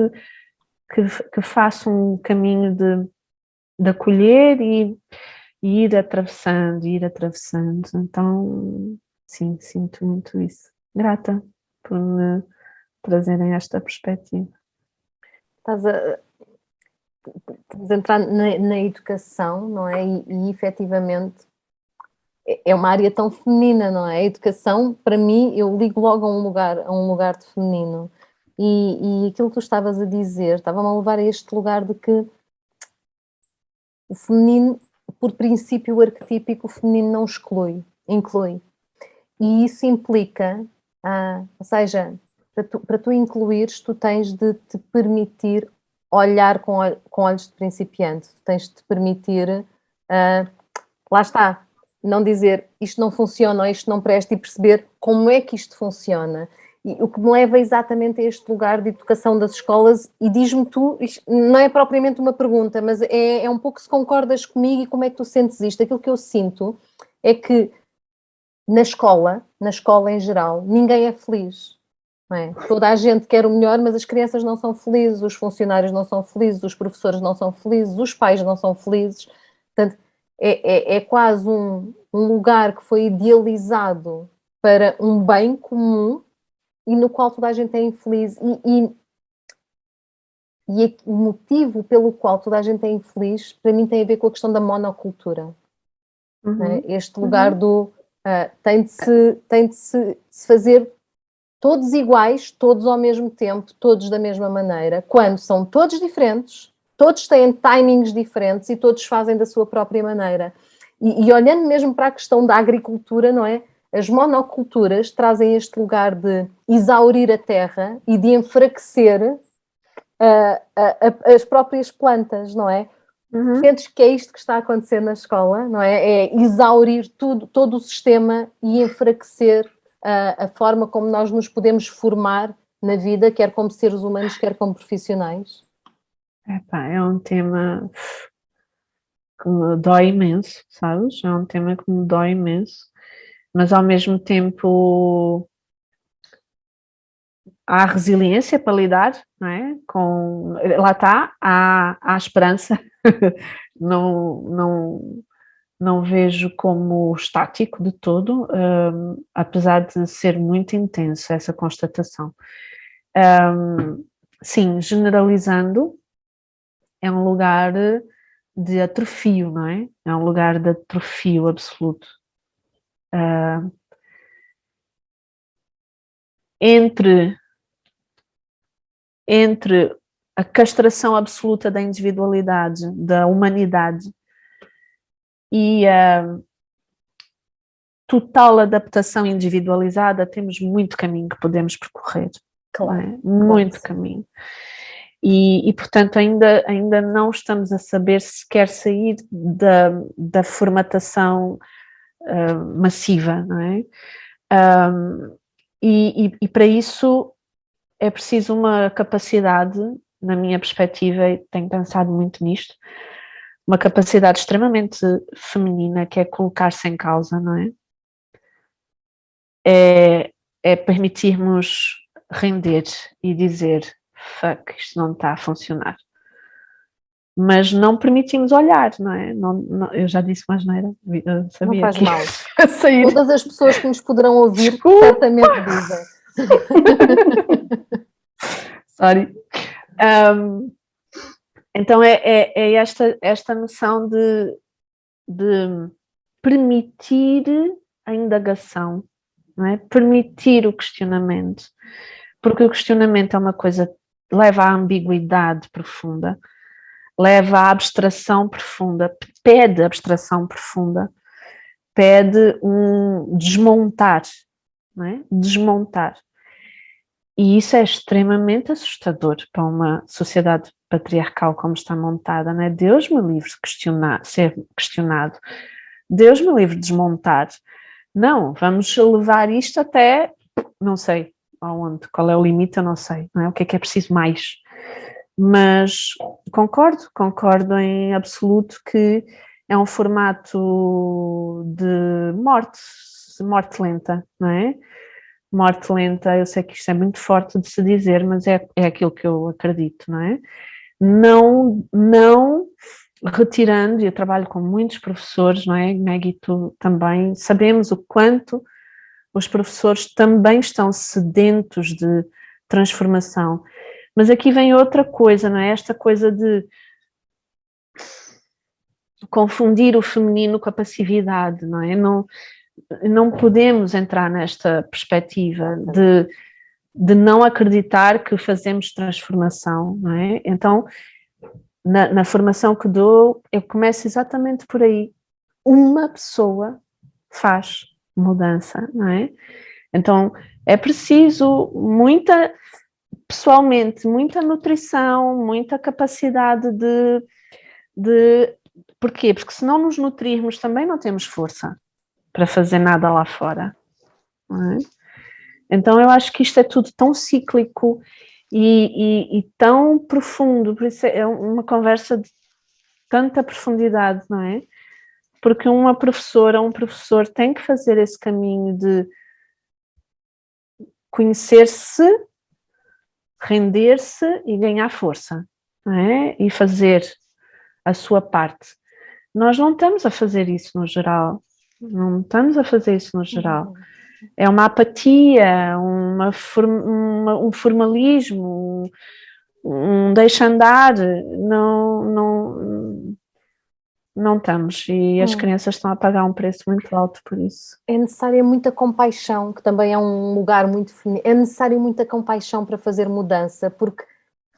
[SPEAKER 2] faço um caminho de acolher e ir atravessando, Então, sim, sinto muito isso. Grata por me trazerem esta perspectiva.
[SPEAKER 1] vamos entrar na educação, não é? E efetivamente é uma área tão feminina, não é? A educação, para mim, eu ligo logo a um lugar de feminino. E aquilo que tu estavas a dizer, estava-me a levar a este lugar de que o feminino, por princípio arquetípico, o feminino não exclui, inclui. E isso implica, ou seja, para tu incluires, tu tens de te permitir olhar com olhos de principiante, tu tens de te permitir, lá está, não dizer isto não funciona ou isto não presta e perceber como é que isto funciona. E o que me leva exatamente a este lugar de educação das escolas, e diz-me tu, isto não é propriamente uma pergunta, mas é um pouco se concordas comigo e como é que tu sentes isto. Aquilo que eu sinto é que na escola em geral, ninguém é feliz. Não é? Toda a gente quer o melhor, mas as crianças não são felizes, os funcionários não são felizes, os professores não são felizes, os pais não são felizes. Portanto, é quase um lugar que foi idealizado para um bem comum e no qual toda a gente é infeliz. E o motivo pelo qual toda a gente é infeliz, para mim, tem a ver com a questão da monocultura. Este lugar do tem de se fazer todos iguais, todos ao mesmo tempo, todos da mesma maneira, quando são todos diferentes, todos têm timings diferentes e todos fazem da sua própria maneira. E olhando mesmo para a questão da agricultura, não é? As monoculturas trazem este lugar de exaurir a terra e de enfraquecer as próprias plantas, não é? Sentes que é isto que está a acontecer na escola, não é? É exaurir todo o sistema e enfraquecer a forma como nós nos podemos formar na vida, quer como seres humanos, quer como profissionais.
[SPEAKER 2] É um tema que me dói imenso, sabes? É um tema que me dói imenso, mas ao mesmo tempo há resiliência para lidar, não é? Lá está, há esperança. Não vejo como estático de todo, apesar de ser muito intenso essa constatação. Sim, generalizando, é um lugar de atrofio, não é? É um lugar de atrofio absoluto. Entre a castração absoluta da individualidade, da humanidade, e a total adaptação individualizada, temos muito caminho que podemos percorrer.
[SPEAKER 1] Claro.
[SPEAKER 2] Muito caminho. E portanto, ainda não estamos a saber se quer sair da formatação massiva, não é? E para isso é preciso uma capacidade, na minha perspectiva, e tenho pensado muito nisto, uma capacidade extremamente feminina, que é colocar-se em causa, não é? É permitirmos render e dizer fuck, isto não está a funcionar. Mas não permitimos olhar, não é? Eu já disse mais asneira, sabia.
[SPEAKER 1] Não faz
[SPEAKER 2] que
[SPEAKER 1] mal.
[SPEAKER 2] sair.
[SPEAKER 1] Todas as pessoas que nos poderão ouvir certamente dizem.
[SPEAKER 2] Sorry. Então é esta noção de permitir a indagação, não é? Permitir o questionamento, porque o questionamento é uma coisa que leva à ambiguidade profunda, leva à abstração profunda, pede abstração profunda, pede um desmontar, não é? Desmontar. E isso é extremamente assustador para uma sociedade patriarcal como está montada, não é? Deus me livre de ser questionado, Deus me livre de desmontar. Não, vamos levar isto até, não sei aonde, qual é o limite, eu não sei, não é? O que é preciso mais. Mas concordo em absoluto que é um formato de morte lenta, não é? Morte lenta, eu sei que isto é muito forte de se dizer, mas é aquilo que eu acredito, não é? Não retirando, e eu trabalho com muitos professores, não é? Maggie, tu também, sabemos o quanto os professores também estão sedentos de transformação. Mas aqui vem outra coisa, não é? Esta coisa de confundir o feminino com a passividade, não é? Não podemos entrar nesta perspectiva de não acreditar que fazemos transformação, não é? Então, na formação que dou, eu começo exatamente por aí. Uma pessoa faz mudança, não é? Então, é preciso pessoalmente, muita nutrição, muita capacidade Porquê? Porque se não nos nutrirmos também não temos força para fazer nada lá fora, não é? Então eu acho que isto é tudo tão cíclico e tão profundo, por isso é uma conversa de tanta profundidade, não é? Porque uma professora, um professor tem que fazer esse caminho de conhecer-se, render-se e ganhar força, não é? E fazer a sua parte. Nós não estamos a fazer isso no geral, não estamos a fazer isso no geral. É uma apatia, um formalismo, um deixa andar, não estamos, e as crianças estão a pagar um preço muito alto por isso.
[SPEAKER 1] É necessária muita compaixão, que também é um lugar muito feminino, é necessário muita compaixão para fazer mudança, porque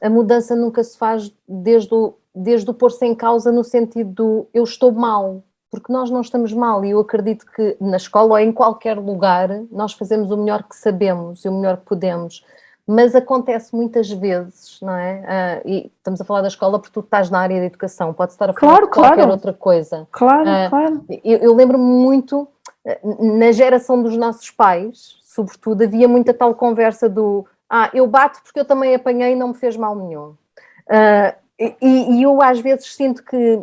[SPEAKER 1] a mudança nunca se faz desde o pôr-se em causa no sentido do eu estou mal, porque nós não estamos mal, e eu acredito que na escola ou em qualquer lugar nós fazemos o melhor que sabemos e o melhor que podemos, mas acontece muitas vezes, não é? E estamos a falar da escola porque tu estás na área da educação, pode estar a falar de qualquer outra coisa.
[SPEAKER 2] Claro.
[SPEAKER 1] Eu lembro-me muito, na geração dos nossos pais, sobretudo, havia muita tal conversa do eu bato porque eu também apanhei e não me fez mal nenhum. E eu às vezes sinto que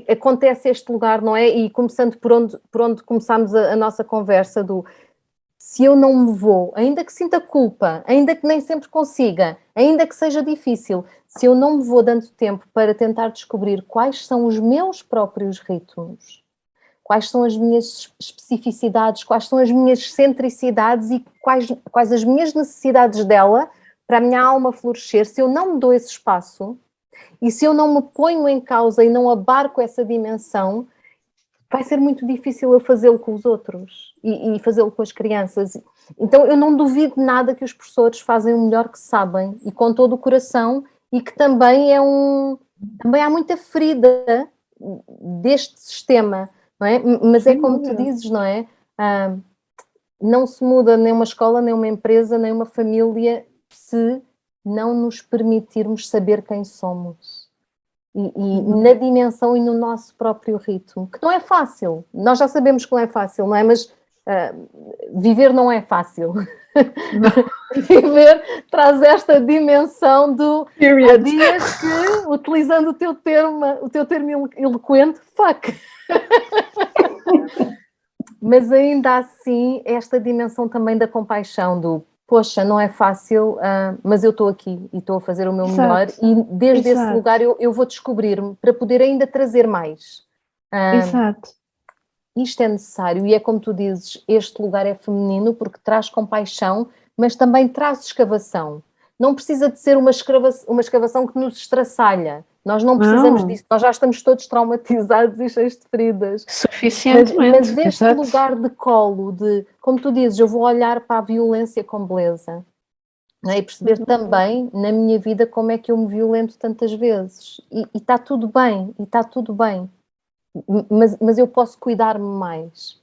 [SPEAKER 1] acontece este lugar, não é? E começando por onde começámos a nossa conversa do se eu não me vou, ainda que sinta culpa, ainda que nem sempre consiga, ainda que seja difícil, se eu não me vou dando tempo para tentar descobrir quais são os meus próprios ritmos, quais são as minhas especificidades, quais são as minhas centricidades e quais as minhas necessidades dela para a minha alma florescer, se eu não me dou esse espaço e se eu não me ponho em causa e não abarco essa dimensão, vai ser muito difícil eu fazê-lo com os outros e fazê-lo com as crianças. Então eu não duvido nada que os professores fazem o melhor que sabem e com todo o coração, e que também também há muita ferida deste sistema, não é? Mas é como tu dizes, não é? Não se muda nem uma escola, nem uma empresa, nem uma família se não nos permitirmos saber quem somos. E na dimensão e no nosso próprio ritmo, que não é fácil, nós já sabemos que não é fácil, não é? Mas viver não é fácil. Viver traz esta dimensão do há dias que, utilizando o teu termo eloquente, fuck. Mas ainda assim, esta dimensão também da compaixão, do poxa, não é fácil, mas eu estou aqui e estou a fazer o meu melhor, e desde esse lugar eu vou descobrir-me para poder ainda trazer mais.
[SPEAKER 2] Exato.
[SPEAKER 1] Isto é necessário, e é como tu dizes, este lugar é feminino porque traz compaixão, mas também traz escavação. Não precisa de ser uma escavação que nos estraçalha. Nós não precisamos disso, nós já estamos todos traumatizados e cheios de feridas.
[SPEAKER 2] Suficientemente.
[SPEAKER 1] Mas este lugar de colo, de, como tu dizes, eu vou olhar para a violência com beleza, não é? E perceber também na minha vida como é que eu me violento tantas vezes. E está tudo bem, Mas eu posso cuidar-me mais.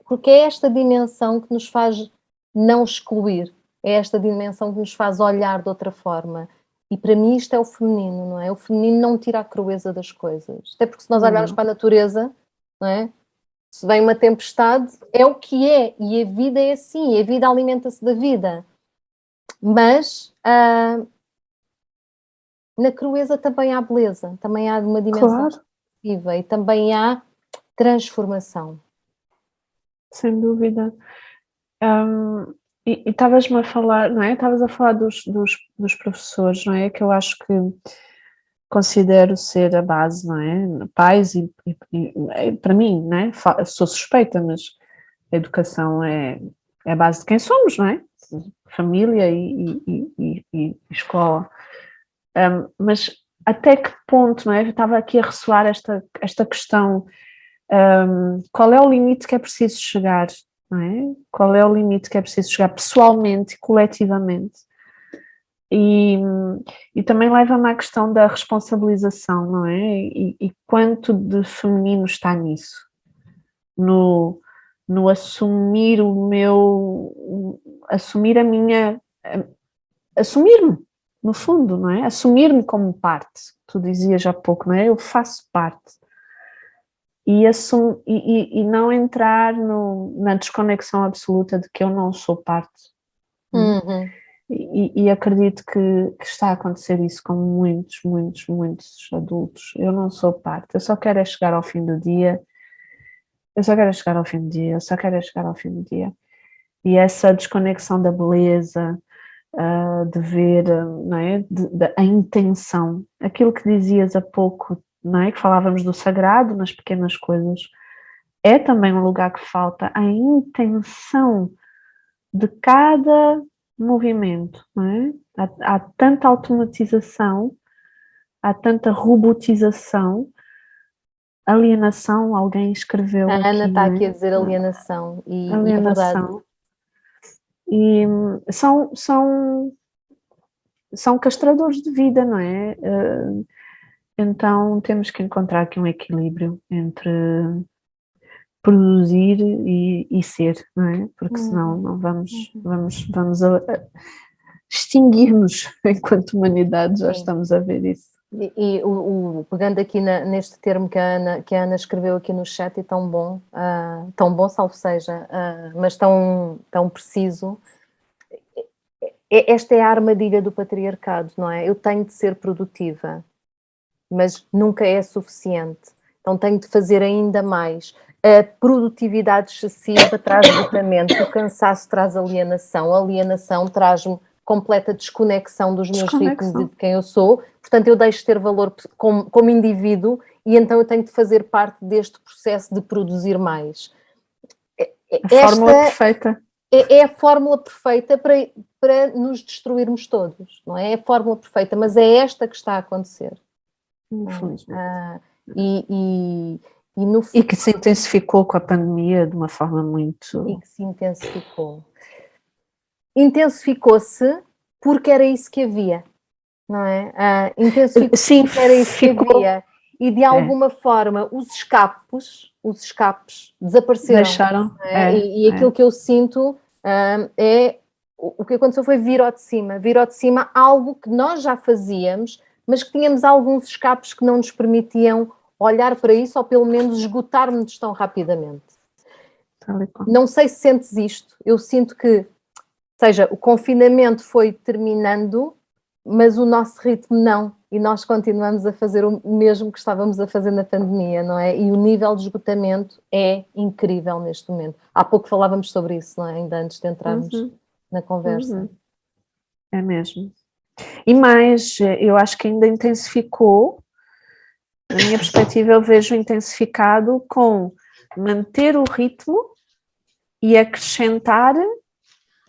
[SPEAKER 1] Porque é esta dimensão que nos faz não excluir, é esta dimensão que nos faz olhar de outra forma. E para mim isto é o feminino, não é? O feminino não tira a crueza das coisas. Até porque se nós olharmos para a natureza, não é? Se vem uma tempestade, é o que é. E a vida é assim, a vida alimenta-se da vida. Mas na crueza também há beleza, também há uma dimensão positiva e também há transformação.
[SPEAKER 2] Sem dúvida. E estavas-me a falar, não é? Estavas a falar dos professores, não é? Que eu acho que considero ser a base, não é? Pais e para mim, não é? Sou suspeita, mas a educação é a base de quem somos, não é? Família e escola. Mas até que ponto, não é? Eu estava aqui a ressoar esta questão, qual é o limite que é preciso chegar, não é? Qual é o limite que é preciso chegar pessoalmente e coletivamente? E também leva-me à questão da responsabilização, não é? E quanto de feminino está nisso? No assumir assumir a minha, assumir-me, no fundo, não é? Assumir-me como parte, tu dizias há pouco, não é? Eu faço parte. E não entrar na desconexão absoluta de que eu não sou parte.
[SPEAKER 1] Uhum.
[SPEAKER 2] E acredito que está a acontecer isso com muitos, muitos, muitos adultos. Eu não sou parte, eu só quero é chegar ao fim do dia, eu só quero é chegar ao fim do dia, eu só quero é chegar ao fim do dia. E essa desconexão da beleza, de ver, não é? A intenção, aquilo que dizias há pouco, não é? Que falávamos do sagrado nas pequenas coisas, é também um lugar que falta a intenção de cada movimento, não é? Há tanta automatização, há tanta robotização, alienação, alguém escreveu
[SPEAKER 1] A Ana
[SPEAKER 2] aqui,
[SPEAKER 1] está
[SPEAKER 2] não
[SPEAKER 1] aqui a
[SPEAKER 2] é?
[SPEAKER 1] dizer alienação e é verdade.
[SPEAKER 2] Alienação. E são castradores de vida, não é? Então temos que encontrar aqui um equilíbrio entre produzir e ser, não é? Porque senão não vamos extinguir-nos enquanto humanidade, já estamos a ver isso.
[SPEAKER 1] E pegando aqui neste termo que a Ana escreveu aqui no chat, é tão bom, salvo seja, mas tão preciso. Esta é a armadilha do patriarcado, não é? Eu tenho de ser produtiva, mas nunca é suficiente. Então tenho de fazer ainda mais. A produtividade excessiva traz esgotamento, o cansaço traz alienação, a alienação traz-me completa desconexão dos meus ritmos e de quem eu sou, portanto eu deixo de ter valor como indivíduo e então eu tenho de fazer parte deste processo de produzir mais.
[SPEAKER 2] Fórmula perfeita.
[SPEAKER 1] É a fórmula perfeita para nos destruirmos todos, não é? É a fórmula perfeita, mas é esta que está a acontecer.
[SPEAKER 2] E que se intensificou com a pandemia de uma forma muito...
[SPEAKER 1] E que se intensificou. Intensificou-se porque era isso que havia, não é? Intensificou-se porque era isso que havia. E de alguma forma os escapes desapareceram.
[SPEAKER 2] Deixaram.
[SPEAKER 1] E aquilo que eu sinto o que aconteceu foi vir ao de cima algo que nós já fazíamos, mas que tínhamos alguns escapes que não nos permitiam olhar para isso ou pelo menos esgotar-nos tão rapidamente. Não sei se sentes isto, eu sinto que, seja, o confinamento foi terminando, mas o nosso ritmo não, e nós continuamos a fazer o mesmo que estávamos a fazer na pandemia, não é? E o nível de esgotamento é incrível neste momento. Há pouco falávamos sobre isso, não é? Ainda antes de entrarmos na conversa.
[SPEAKER 2] É mesmo. E mais, eu acho que ainda intensificou, na minha perspectiva eu vejo intensificado com manter o ritmo e acrescentar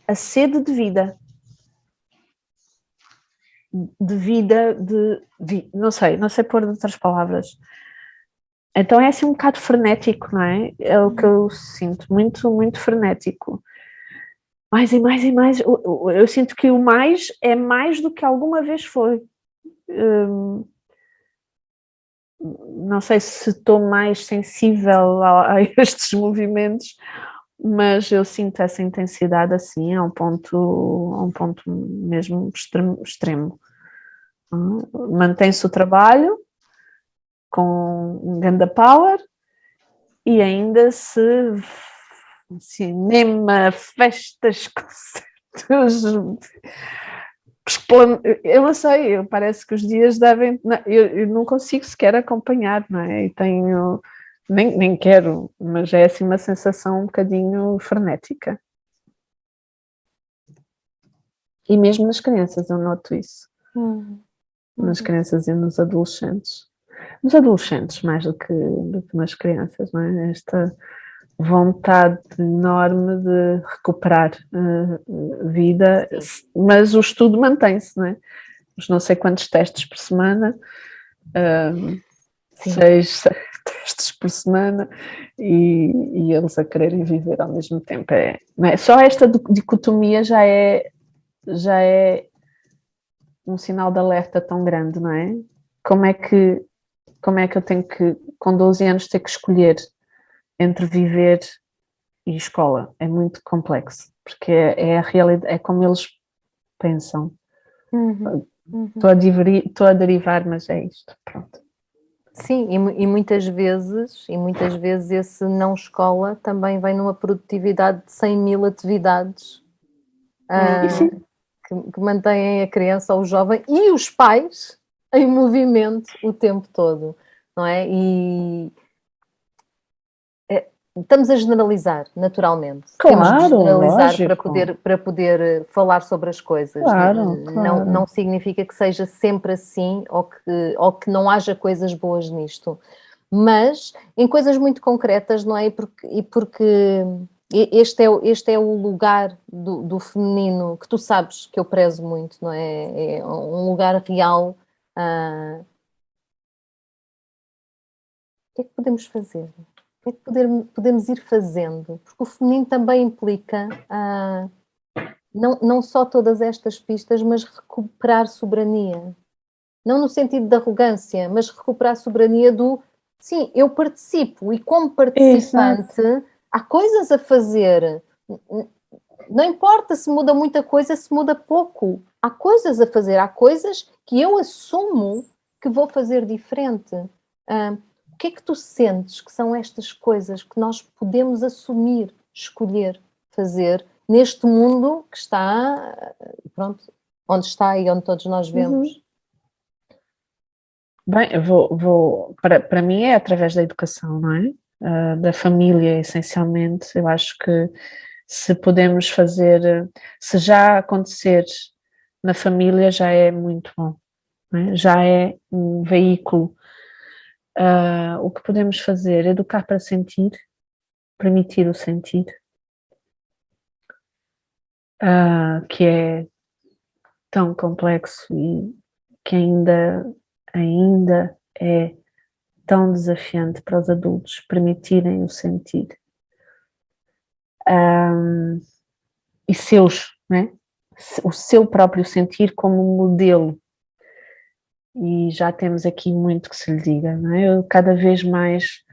[SPEAKER 2] a sede de vida. De vida, não sei pôr de outras palavras. Então é assim um bocado frenético, não é? É o que eu sinto, muito, muito frenético. Mais e mais e mais. Eu sinto que o mais é mais do que alguma vez foi. Não sei se estou mais sensível a estes movimentos, mas eu sinto essa intensidade assim a um ponto mesmo extremo. Mantém-se o trabalho com um grande power e ainda se cinema, festas, concertos, eu não sei, parece que os dias devem, eu não consigo sequer acompanhar, não é? E tenho, nem quero, mas é assim uma sensação um bocadinho frenética. E mesmo nas crianças eu noto isso. Nas crianças e nos adolescentes. Nos adolescentes mais do que nas crianças, não é? Esta vontade enorme de recuperar vida, mas o estudo mantém-se, não é? os não sei quantos testes por semana,
[SPEAKER 1] Sim.
[SPEAKER 2] 6 testes por semana, e eles a quererem viver ao mesmo tempo. Não é? Só esta dicotomia já é um sinal de alerta tão grande, não é? Como é que eu tenho que, com 12 anos, ter que escolher entre viver e escola? É muito complexo, porque é a realidade, é como eles pensam. Estou a derivar, mas é isto, pronto.
[SPEAKER 1] Sim, e muitas vezes esse não escola também vem numa produtividade de 100.000 atividades que mantêm a criança ou o jovem e os pais em movimento o tempo todo, não é? E estamos a generalizar, naturalmente. Temos de
[SPEAKER 2] Claro,
[SPEAKER 1] generalizar
[SPEAKER 2] lógico.
[SPEAKER 1] para poder falar sobre as coisas.
[SPEAKER 2] Claro,
[SPEAKER 1] Não significa que seja sempre assim ou que não haja coisas boas nisto. Mas em coisas muito concretas, não é? Porque este é o lugar do feminino que tu sabes que eu prezo muito, não é? É um lugar real. O que é que podemos fazer? O que é que podemos ir fazendo? Porque o feminino também implica não só todas estas pistas, mas recuperar soberania. Não no sentido de arrogância, mas recuperar soberania do sim, eu participo e como participante há coisas a fazer. Não importa se muda muita coisa, se muda pouco. Há coisas a fazer, há coisas que eu assumo que vou fazer diferente. O que é que tu sentes que são estas coisas que nós podemos assumir, escolher, fazer neste mundo que está, pronto, onde está e onde todos nós vemos?
[SPEAKER 2] Bem, para mim é através da educação, não é? Da família, essencialmente. Eu acho que se podemos fazer, se já acontecer na família, já é muito bom, não é? Já é um veículo. O que podemos fazer? Educar para sentir, permitir o sentir, que é tão complexo e que ainda é tão desafiante para os adultos permitirem o sentir. E seus, né? O seu próprio sentir como modelo. E já temos aqui muito que se lhe diga, não é? Eu cada vez mais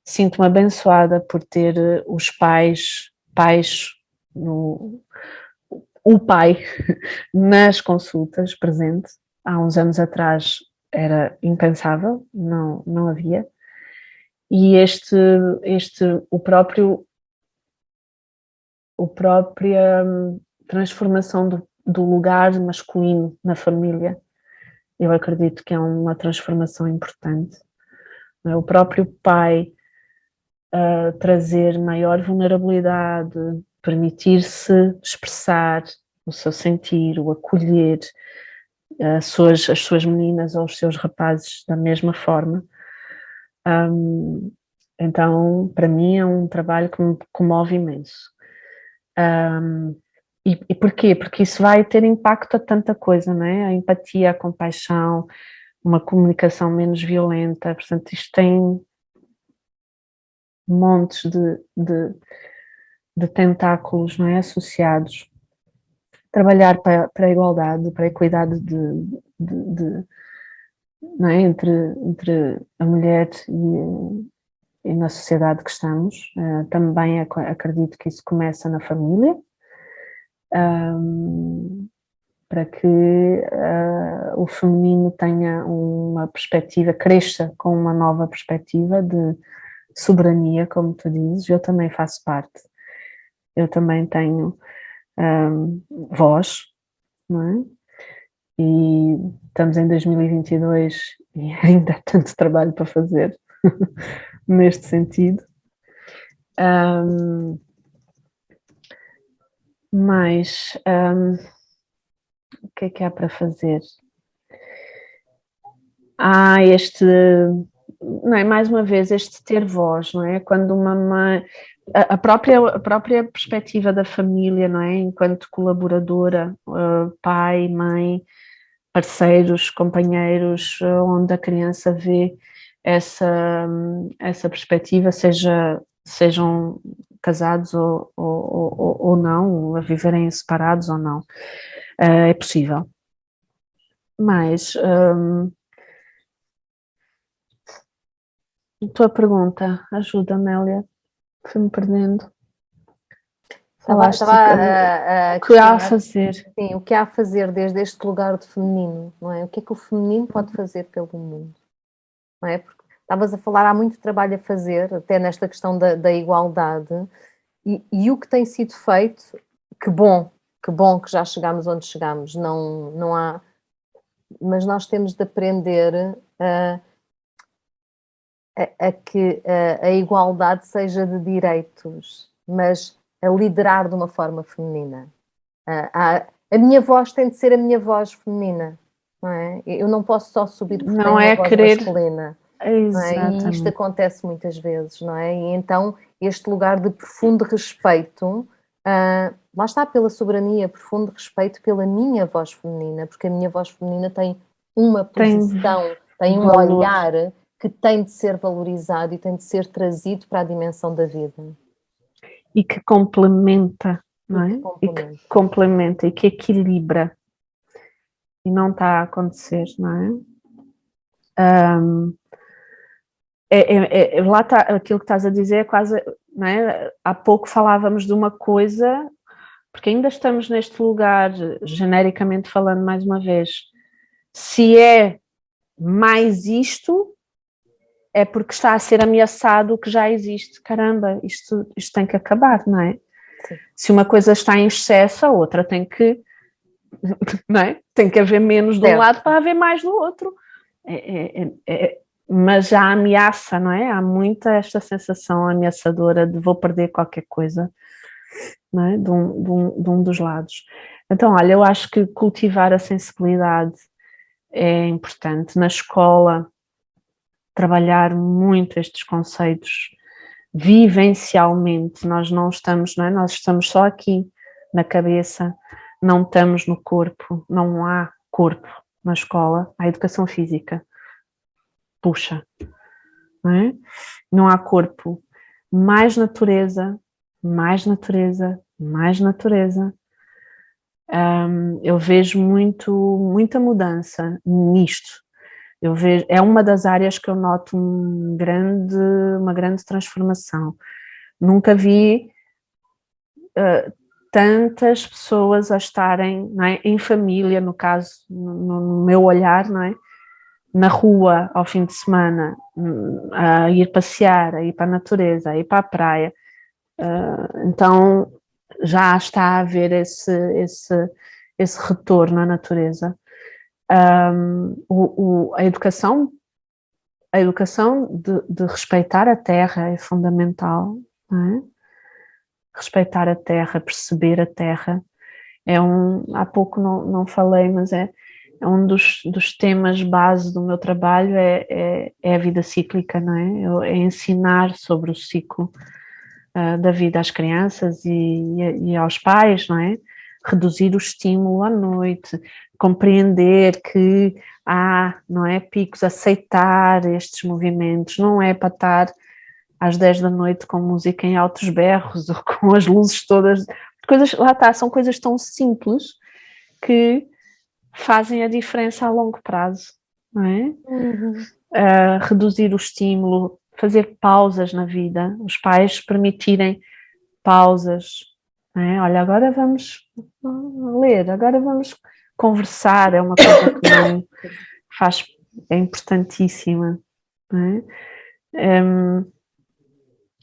[SPEAKER 2] sinto-me abençoada por ter os pais o pai nas consultas presente. Há uns anos atrás era impensável, não havia. E a própria transformação do lugar masculino na família, eu acredito que é uma transformação importante. O próprio pai trazer maior vulnerabilidade, permitir-se expressar o seu sentir, o acolher as suas meninas ou os seus rapazes da mesma forma. Então, para mim é um trabalho que me comove imenso. E porquê? Porque isso vai ter impacto a tanta coisa, não é? A empatia, a compaixão, uma comunicação menos violenta, portanto isto tem montes de tentáculos, não é? Associados. Trabalhar para a igualdade, para a equidade não é? entre a mulher e na sociedade que estamos. Também acredito que isso começa na família, para que o feminino tenha uma perspectiva, cresça com uma nova perspectiva de soberania, como tu dizes. Eu também faço parte, eu também tenho voz, não é? E estamos em 2022 e ainda há tanto trabalho para fazer neste sentido. Mas o que é para fazer? Não é, mais uma vez, este ter voz, não é? Quando uma mãe, a própria perspectiva da família, não é? Enquanto colaboradora, pai, mãe, parceiros, companheiros, onde a criança vê essa perspectiva, sejam casados ou não, a viverem separados ou não. É possível. Mas tua pergunta, ajuda, Amélia, fui-me perdendo. Falaste o que há a fazer.
[SPEAKER 1] Sim, o que há a fazer desde este lugar de feminino, não é? O que é que o feminino pode fazer pelo mundo, não é? Porque estavas a falar, há muito trabalho a fazer, até nesta questão da igualdade, e o que tem sido feito, que bom que já chegámos onde chegámos, não há, mas nós temos de aprender a que a igualdade seja de direitos, mas a liderar de uma forma feminina. A minha voz tem de ser a minha voz feminina, não é? Eu não posso só subir porque tenho uma voz masculina.
[SPEAKER 2] Exatamente.
[SPEAKER 1] E isto acontece muitas vezes, não é? E então este lugar de profundo respeito, lá está, pela soberania, profundo respeito pela minha voz feminina, porque a minha voz feminina tem uma posição, tem um olhar que tem de ser valorizado e tem de ser trazido para a dimensão da vida.
[SPEAKER 2] E que complementa, não é? E que complementa e que equilibra. E não está a acontecer, não é? Lá está, aquilo que estás a dizer é quase, não é? Há pouco falávamos de uma coisa, porque ainda estamos neste lugar, genericamente falando mais uma vez, se é mais isto, é porque está a ser ameaçado o que já existe. Caramba, isto tem que acabar, não é?
[SPEAKER 1] Sim.
[SPEAKER 2] Se uma coisa está em excesso, a outra tem que, não é? Tem que haver menos de um lado para haver mais do outro. Mas já há ameaça, não é? Há muita esta sensação ameaçadora de vou perder qualquer coisa, não é? De um dos lados. Então, olha, eu acho que cultivar a sensibilidade é importante. Na escola, trabalhar muito estes conceitos vivencialmente. Nós não estamos, não é? Nós estamos só aqui na cabeça, não estamos no corpo, não há corpo na escola. Há educação física, puxa, não é? Não há corpo. Mais natureza, mais natureza, mais natureza. Eu vejo muita mudança nisto. Eu vejo, é uma das áreas que eu noto uma grande transformação. Nunca vi tantas pessoas a estarem, não é, em família, no caso, no meu olhar, não é? Na rua ao fim de semana, a ir passear, a ir para a natureza, a ir para a praia. Então já está a haver esse retorno à natureza. A educação de respeitar a terra é fundamental, não é? Respeitar a terra, perceber a terra, há pouco não falei, mas é um dos temas base do meu trabalho, é a vida cíclica, não é? É ensinar sobre o ciclo da vida às crianças e aos pais, não é? Reduzir o estímulo à noite, compreender que há, não é, picos, aceitar estes movimentos, não é para estar às 10 da noite com música em altos berros ou com as luzes todas, coisas, lá está, são coisas tão simples que fazem a diferença a longo prazo, não é? Reduzir o estímulo, fazer pausas na vida, os pais permitirem pausas, não é? Olha, agora vamos ler, agora vamos conversar, é uma coisa que não faz, é importantíssima, não é?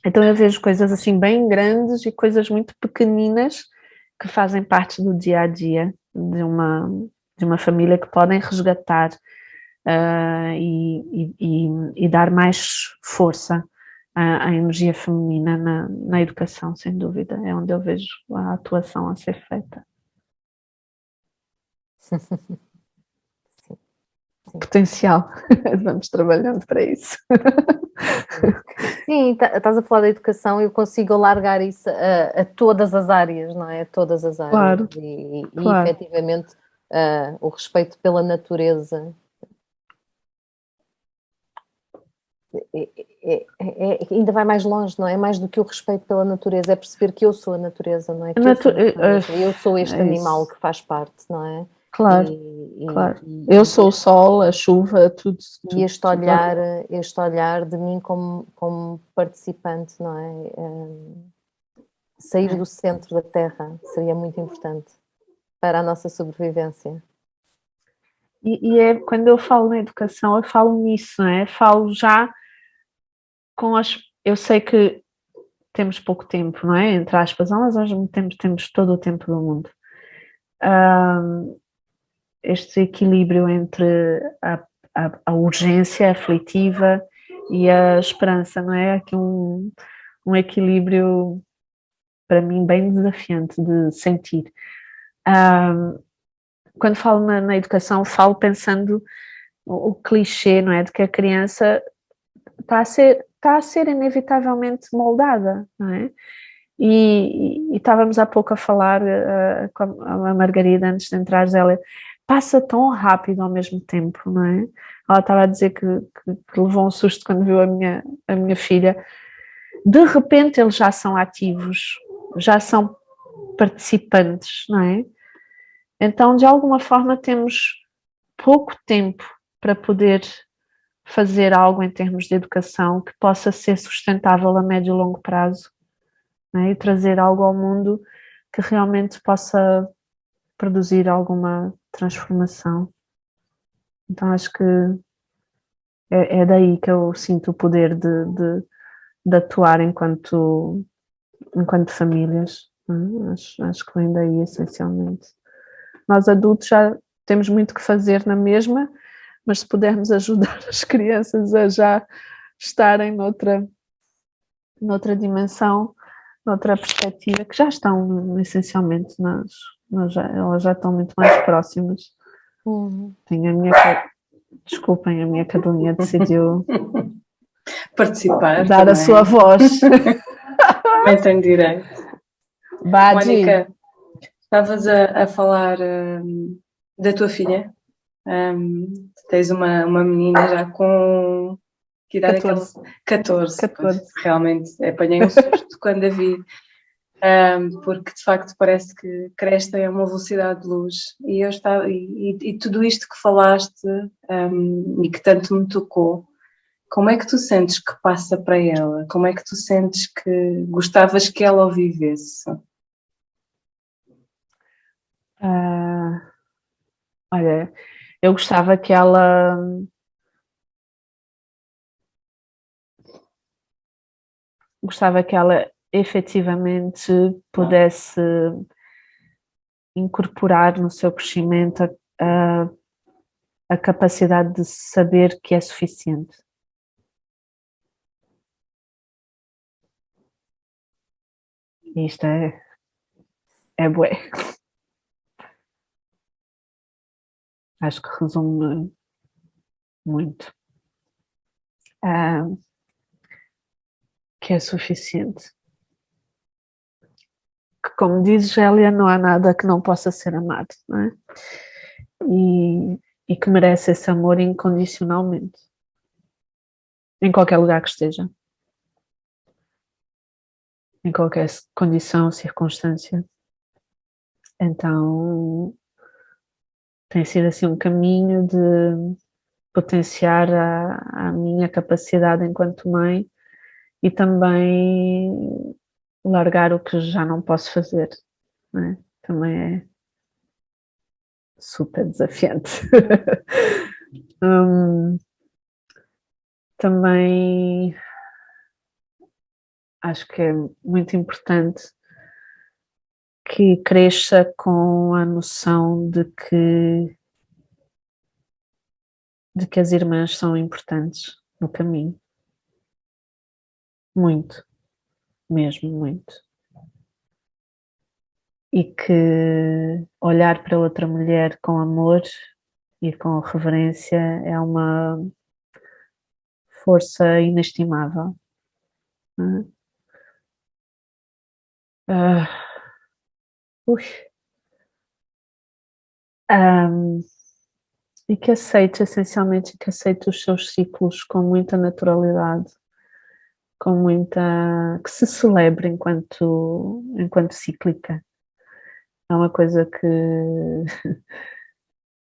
[SPEAKER 2] Então eu vejo coisas assim bem grandes e coisas muito pequeninas que fazem parte do dia a dia de uma família, que podem resgatar e dar mais força à energia feminina na educação, sem dúvida. É onde eu vejo a atuação a ser feita.
[SPEAKER 1] Sim.
[SPEAKER 2] Potencial. Vamos trabalhando para isso.
[SPEAKER 1] Sim, estás a falar da educação e eu consigo alargar isso a todas as áreas, não é? A todas as áreas.
[SPEAKER 2] Claro,
[SPEAKER 1] E
[SPEAKER 2] claro.
[SPEAKER 1] efetivamente o respeito pela natureza ainda vai mais longe, não é? Mais do que o respeito pela natureza, é perceber que eu sou a natureza, não é? Que eu sou a natureza, eu sou este animal que faz parte, não é?
[SPEAKER 2] Claro, claro. Eu sou o sol, a chuva, tudo.
[SPEAKER 1] E este olhar de mim como participante, não é? Sair do centro da Terra seria muito importante para a nossa sobrevivência.
[SPEAKER 2] E é quando eu falo na educação, eu falo nisso, não é? Falo já com as. Eu sei que temos pouco tempo, não é? Entre aspas, mas nós temos todo o tempo do mundo. Este equilíbrio entre a urgência aflitiva e a esperança, não é? Aqui um equilíbrio, para mim, bem desafiante de sentir. Quando falo na educação, falo pensando o clichê, não é? De que a criança está a ser inevitavelmente moldada, não é? E estávamos há pouco a falar com a Margarida, antes de entrar, ela passa tão rápido ao mesmo tempo, não é? Ela estava a dizer que levou um susto quando viu a minha filha. De repente eles já são ativos, já são participantes, não é? Então, de alguma forma, temos pouco tempo para poder fazer algo em termos de educação que possa ser sustentável a médio e longo prazo, né? E trazer algo ao mundo que realmente possa produzir alguma transformação. Então acho que é daí que eu sinto o poder de atuar enquanto famílias. Acho que vem daí essencialmente. Nós adultos já temos muito que fazer na mesma, mas se pudermos ajudar as crianças a já estarem noutra dimensão, noutra perspectiva, que já estão essencialmente, elas já estão muito mais próximas. Tenho desculpem, a minha cadelinha decidiu
[SPEAKER 3] participar,
[SPEAKER 2] dar
[SPEAKER 3] também.
[SPEAKER 2] A sua voz.
[SPEAKER 3] Também tem direito.
[SPEAKER 2] Badi.
[SPEAKER 3] Mónica, estavas a falar da tua filha. Tens uma menina já com que idade
[SPEAKER 2] 14.
[SPEAKER 3] é que ela? 14.
[SPEAKER 2] 14.
[SPEAKER 3] Pois, realmente apanhei um susto quando a vi. Porque de facto parece que cresce a uma velocidade de luz e tudo isto que falaste e que tanto me tocou, como é que tu sentes que passa para ela? Como é que tu sentes que gostavas que ela o vivesse?
[SPEAKER 2] Olha, eu gostava que ela efetivamente pudesse incorporar no seu crescimento a capacidade de saber que é suficiente. Isto é bué. Acho que resume muito. Que é suficiente. Que, como diz Gélia, não há nada que não possa ser amado, não é? E que merece esse amor incondicionalmente. Em qualquer lugar que esteja. Em qualquer condição, circunstância. Então, tem sido assim um caminho de potenciar a minha capacidade enquanto mãe e também largar o que já não posso fazer, não é? Também é super desafiante. Também acho que é muito importante que cresça com a noção de que as irmãs são importantes no caminho. Muito, mesmo muito. E que olhar para outra mulher com amor e com reverência é uma força inestimável. E que aceite, essencialmente, que aceite os seus ciclos com muita naturalidade, com muita... que se celebre enquanto cíclica. É uma coisa que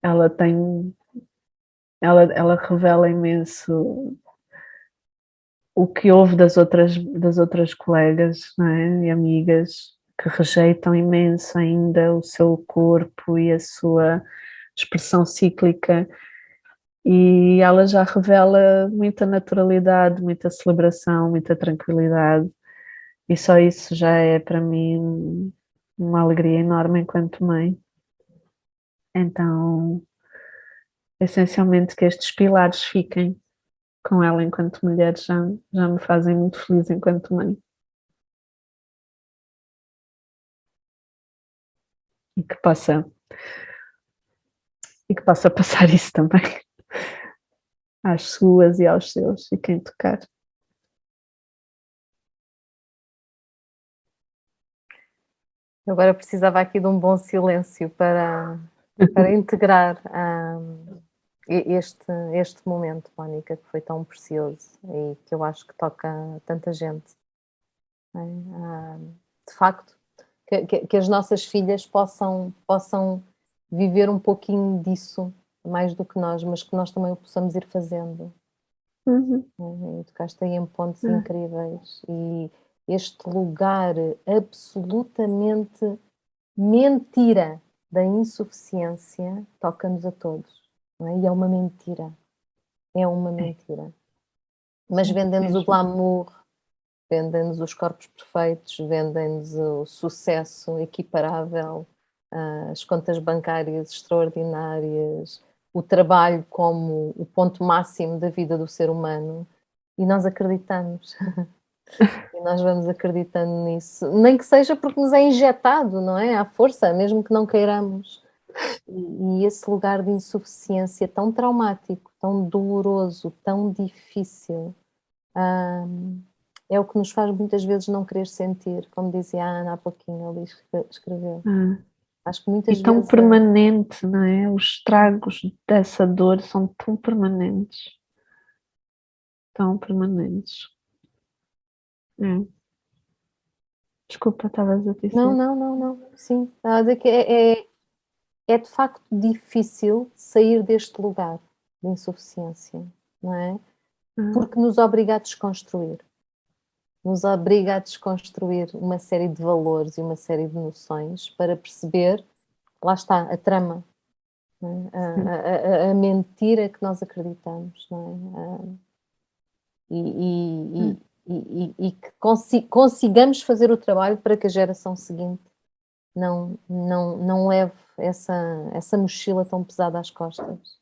[SPEAKER 2] ela tem, ela revela imenso o que houve das outras colegas, não é? E amigas que rejeitam imenso ainda o seu corpo e a sua expressão cíclica, e ela já revela muita naturalidade, muita celebração, muita tranquilidade, e só isso já é para mim uma alegria enorme enquanto mãe. Então, essencialmente que estes pilares fiquem com ela enquanto mulher já me fazem muito feliz enquanto mãe. E que possa passar isso também às suas e aos seus, e quem tocar.
[SPEAKER 1] Eu agora precisava aqui de um bom silêncio para integrar este momento, Mónica, que foi tão precioso e que eu acho que toca tanta gente. Não é? De facto, que as nossas filhas possam viver um pouquinho disso, mais do que nós, mas que nós também o possamos ir fazendo. E tocaste aí em pontos incríveis. E este lugar absolutamente mentira da insuficiência toca-nos a todos. Não é? E é uma mentira. É uma mentira. Mas vendem-nos o glamour, vendem-nos os corpos perfeitos, vendem-nos o sucesso equiparável, as contas bancárias extraordinárias, o trabalho como o ponto máximo da vida do ser humano, e nós acreditamos. E nós vamos acreditando nisso, nem que seja porque nos é injetado, não é? À força, mesmo que não queiramos. E esse lugar de insuficiência tão traumático, tão doloroso, tão difícil, é o que nos faz muitas vezes não querer sentir, como dizia a Ana há pouquinho, ali escreveu. Acho que muitas
[SPEAKER 2] E tão
[SPEAKER 1] vezes
[SPEAKER 2] permanente, não é? Os estragos dessa dor são tão permanentes. Tão permanentes. Desculpa, estavas a dizer.
[SPEAKER 1] Não. Sim, está a dizer que é de facto difícil sair deste lugar de insuficiência, não é? Porque nos obriga a desconstruir. Nos obriga a desconstruir uma série de valores e uma série de noções para perceber, lá está, a trama, não é? A mentira que nós acreditamos, não é? E que consigamos fazer o trabalho para que a geração seguinte não leve essa mochila tão pesada às costas.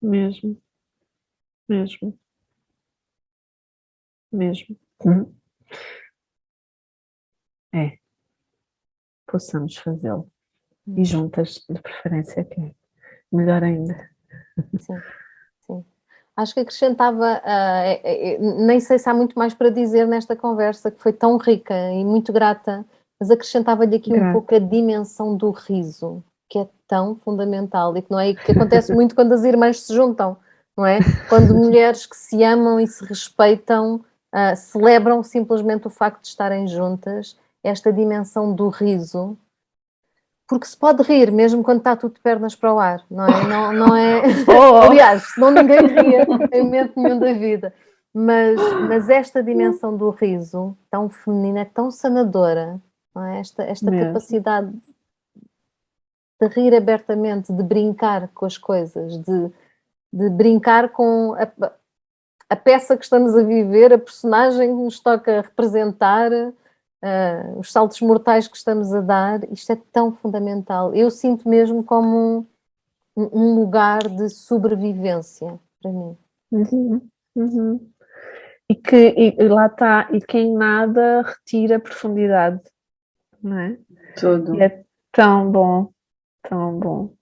[SPEAKER 2] Mesmo. Possamos fazê-lo. E juntas, de preferência, que é melhor ainda.
[SPEAKER 1] Sim. Acho que acrescentava, nem sei se há muito mais para dizer nesta conversa, que foi tão rica e muito grata, mas acrescentava-lhe aqui um pouco a dimensão do riso, que é tão fundamental e que não é que acontece muito quando as irmãs se juntam, não é? Quando mulheres que se amam e se respeitam celebram simplesmente o facto de estarem juntas, esta dimensão do riso, porque se pode rir mesmo quando está tudo de pernas para o ar, não é? Não é... Aliás, senão ninguém ria em momento nenhum da vida. Mas esta dimensão do riso, tão feminina, tão sanadora, não é? Esta capacidade de rir abertamente, de brincar com as coisas, de brincar com a peça que estamos a viver, a personagem que nos toca representar, os saltos mortais que estamos a dar, isto é tão fundamental. Eu sinto mesmo como um lugar de sobrevivência para mim.
[SPEAKER 2] E lá está, e quem nada retira profundidade, não é?
[SPEAKER 3] Tudo.
[SPEAKER 2] E é tão bom, tão bom.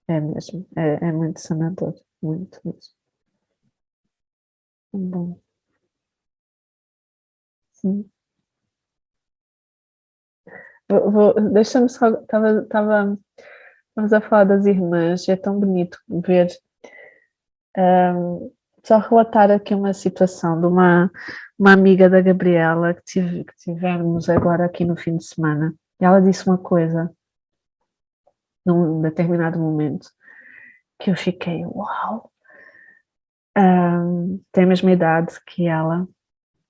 [SPEAKER 2] É mesmo, é muito sanador, muito mesmo. Bom. Sim. Deixa-me só. Estávamos a falar das irmãs, é tão bonito ver. Só relatar aqui uma situação de uma amiga da Gabriela que tivemos agora aqui no fim de semana. E ela disse uma coisa num determinado momento que eu fiquei, uau! Tem a mesma idade que ela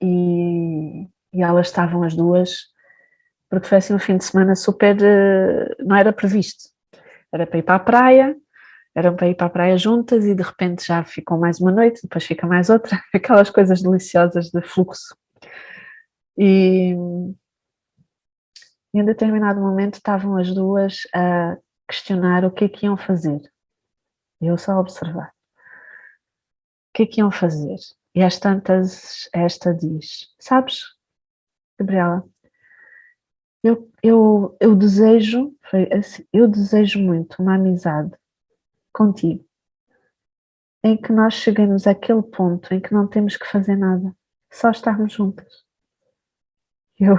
[SPEAKER 2] e elas estavam as duas, porque foi assim um fim de semana super, não era previsto, era para ir para a praia, eram para ir para a praia juntas e de repente já ficou mais uma noite, depois fica mais outra, aquelas coisas deliciosas de fluxo. E em determinado momento estavam as duas a questionar o que é que iam fazer. E eu só a observar. O que é que iam fazer? E às tantas, esta diz: Sabes, Gabriela, eu desejo, foi assim, eu desejo muito uma amizade contigo, em que nós chegamos àquele ponto em que não temos que fazer nada, só estarmos juntas. Eu,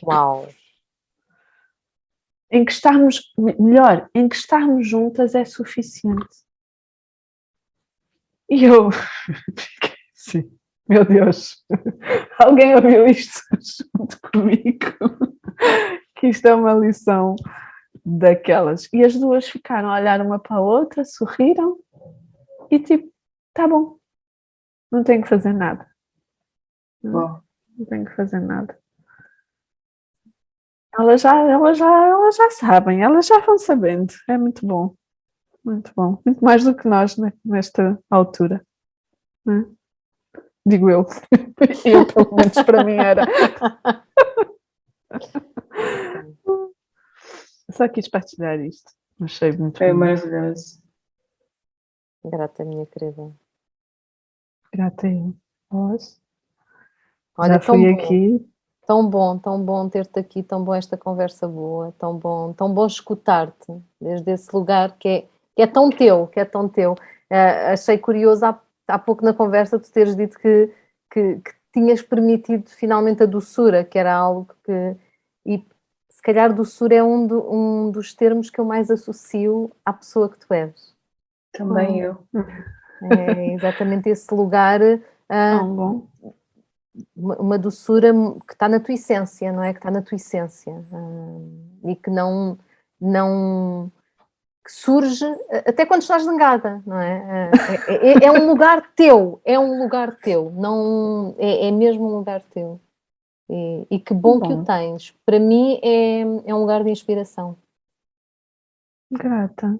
[SPEAKER 1] Uau!
[SPEAKER 2] em que estarmos, melhor, em que estarmos juntas é suficiente. E eu fiquei assim, meu Deus, alguém ouviu isto junto comigo? Que isto é uma lição daquelas. E as duas ficaram a olhar uma para a outra, sorriram e tipo, tá bom, não tenho que fazer nada. Não tenho que fazer nada. Elas já sabem, elas já vão sabendo. É muito bom. Muito bom. Muito mais do que nós, né, nesta altura. Né? Digo eu. Eu, pelo menos, para mim era. Só quis partilhar isto. Achei muito
[SPEAKER 3] É
[SPEAKER 2] bom.
[SPEAKER 3] maravilhoso.
[SPEAKER 1] Grata, minha querida.
[SPEAKER 2] Grata eu.
[SPEAKER 1] Olha,
[SPEAKER 2] Já fui aqui.
[SPEAKER 1] Tão bom ter-te aqui, tão bom esta conversa boa, tão bom escutar-te desde esse lugar que é tão teu, que é tão teu. Achei curioso há pouco na conversa tu teres dito que tinhas permitido finalmente a doçura, que era algo que... E se calhar doçura é um dos termos que eu mais associo à pessoa que tu és.
[SPEAKER 3] Também eu.
[SPEAKER 1] É exatamente esse lugar...
[SPEAKER 2] Tão bom.
[SPEAKER 1] Uma doçura que está na tua essência, não é? Que está na tua essência e que que surge até quando estás zangada, não é? É um lugar teu, não é mesmo um lugar teu. E que bom que o tens. Para mim é um lugar de inspiração.
[SPEAKER 2] Grata.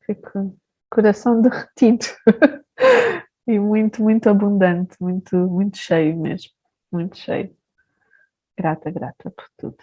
[SPEAKER 2] Fico coração derretido. E muito, muito abundante, muito, muito cheio mesmo. Muito cheio. Grata por tudo.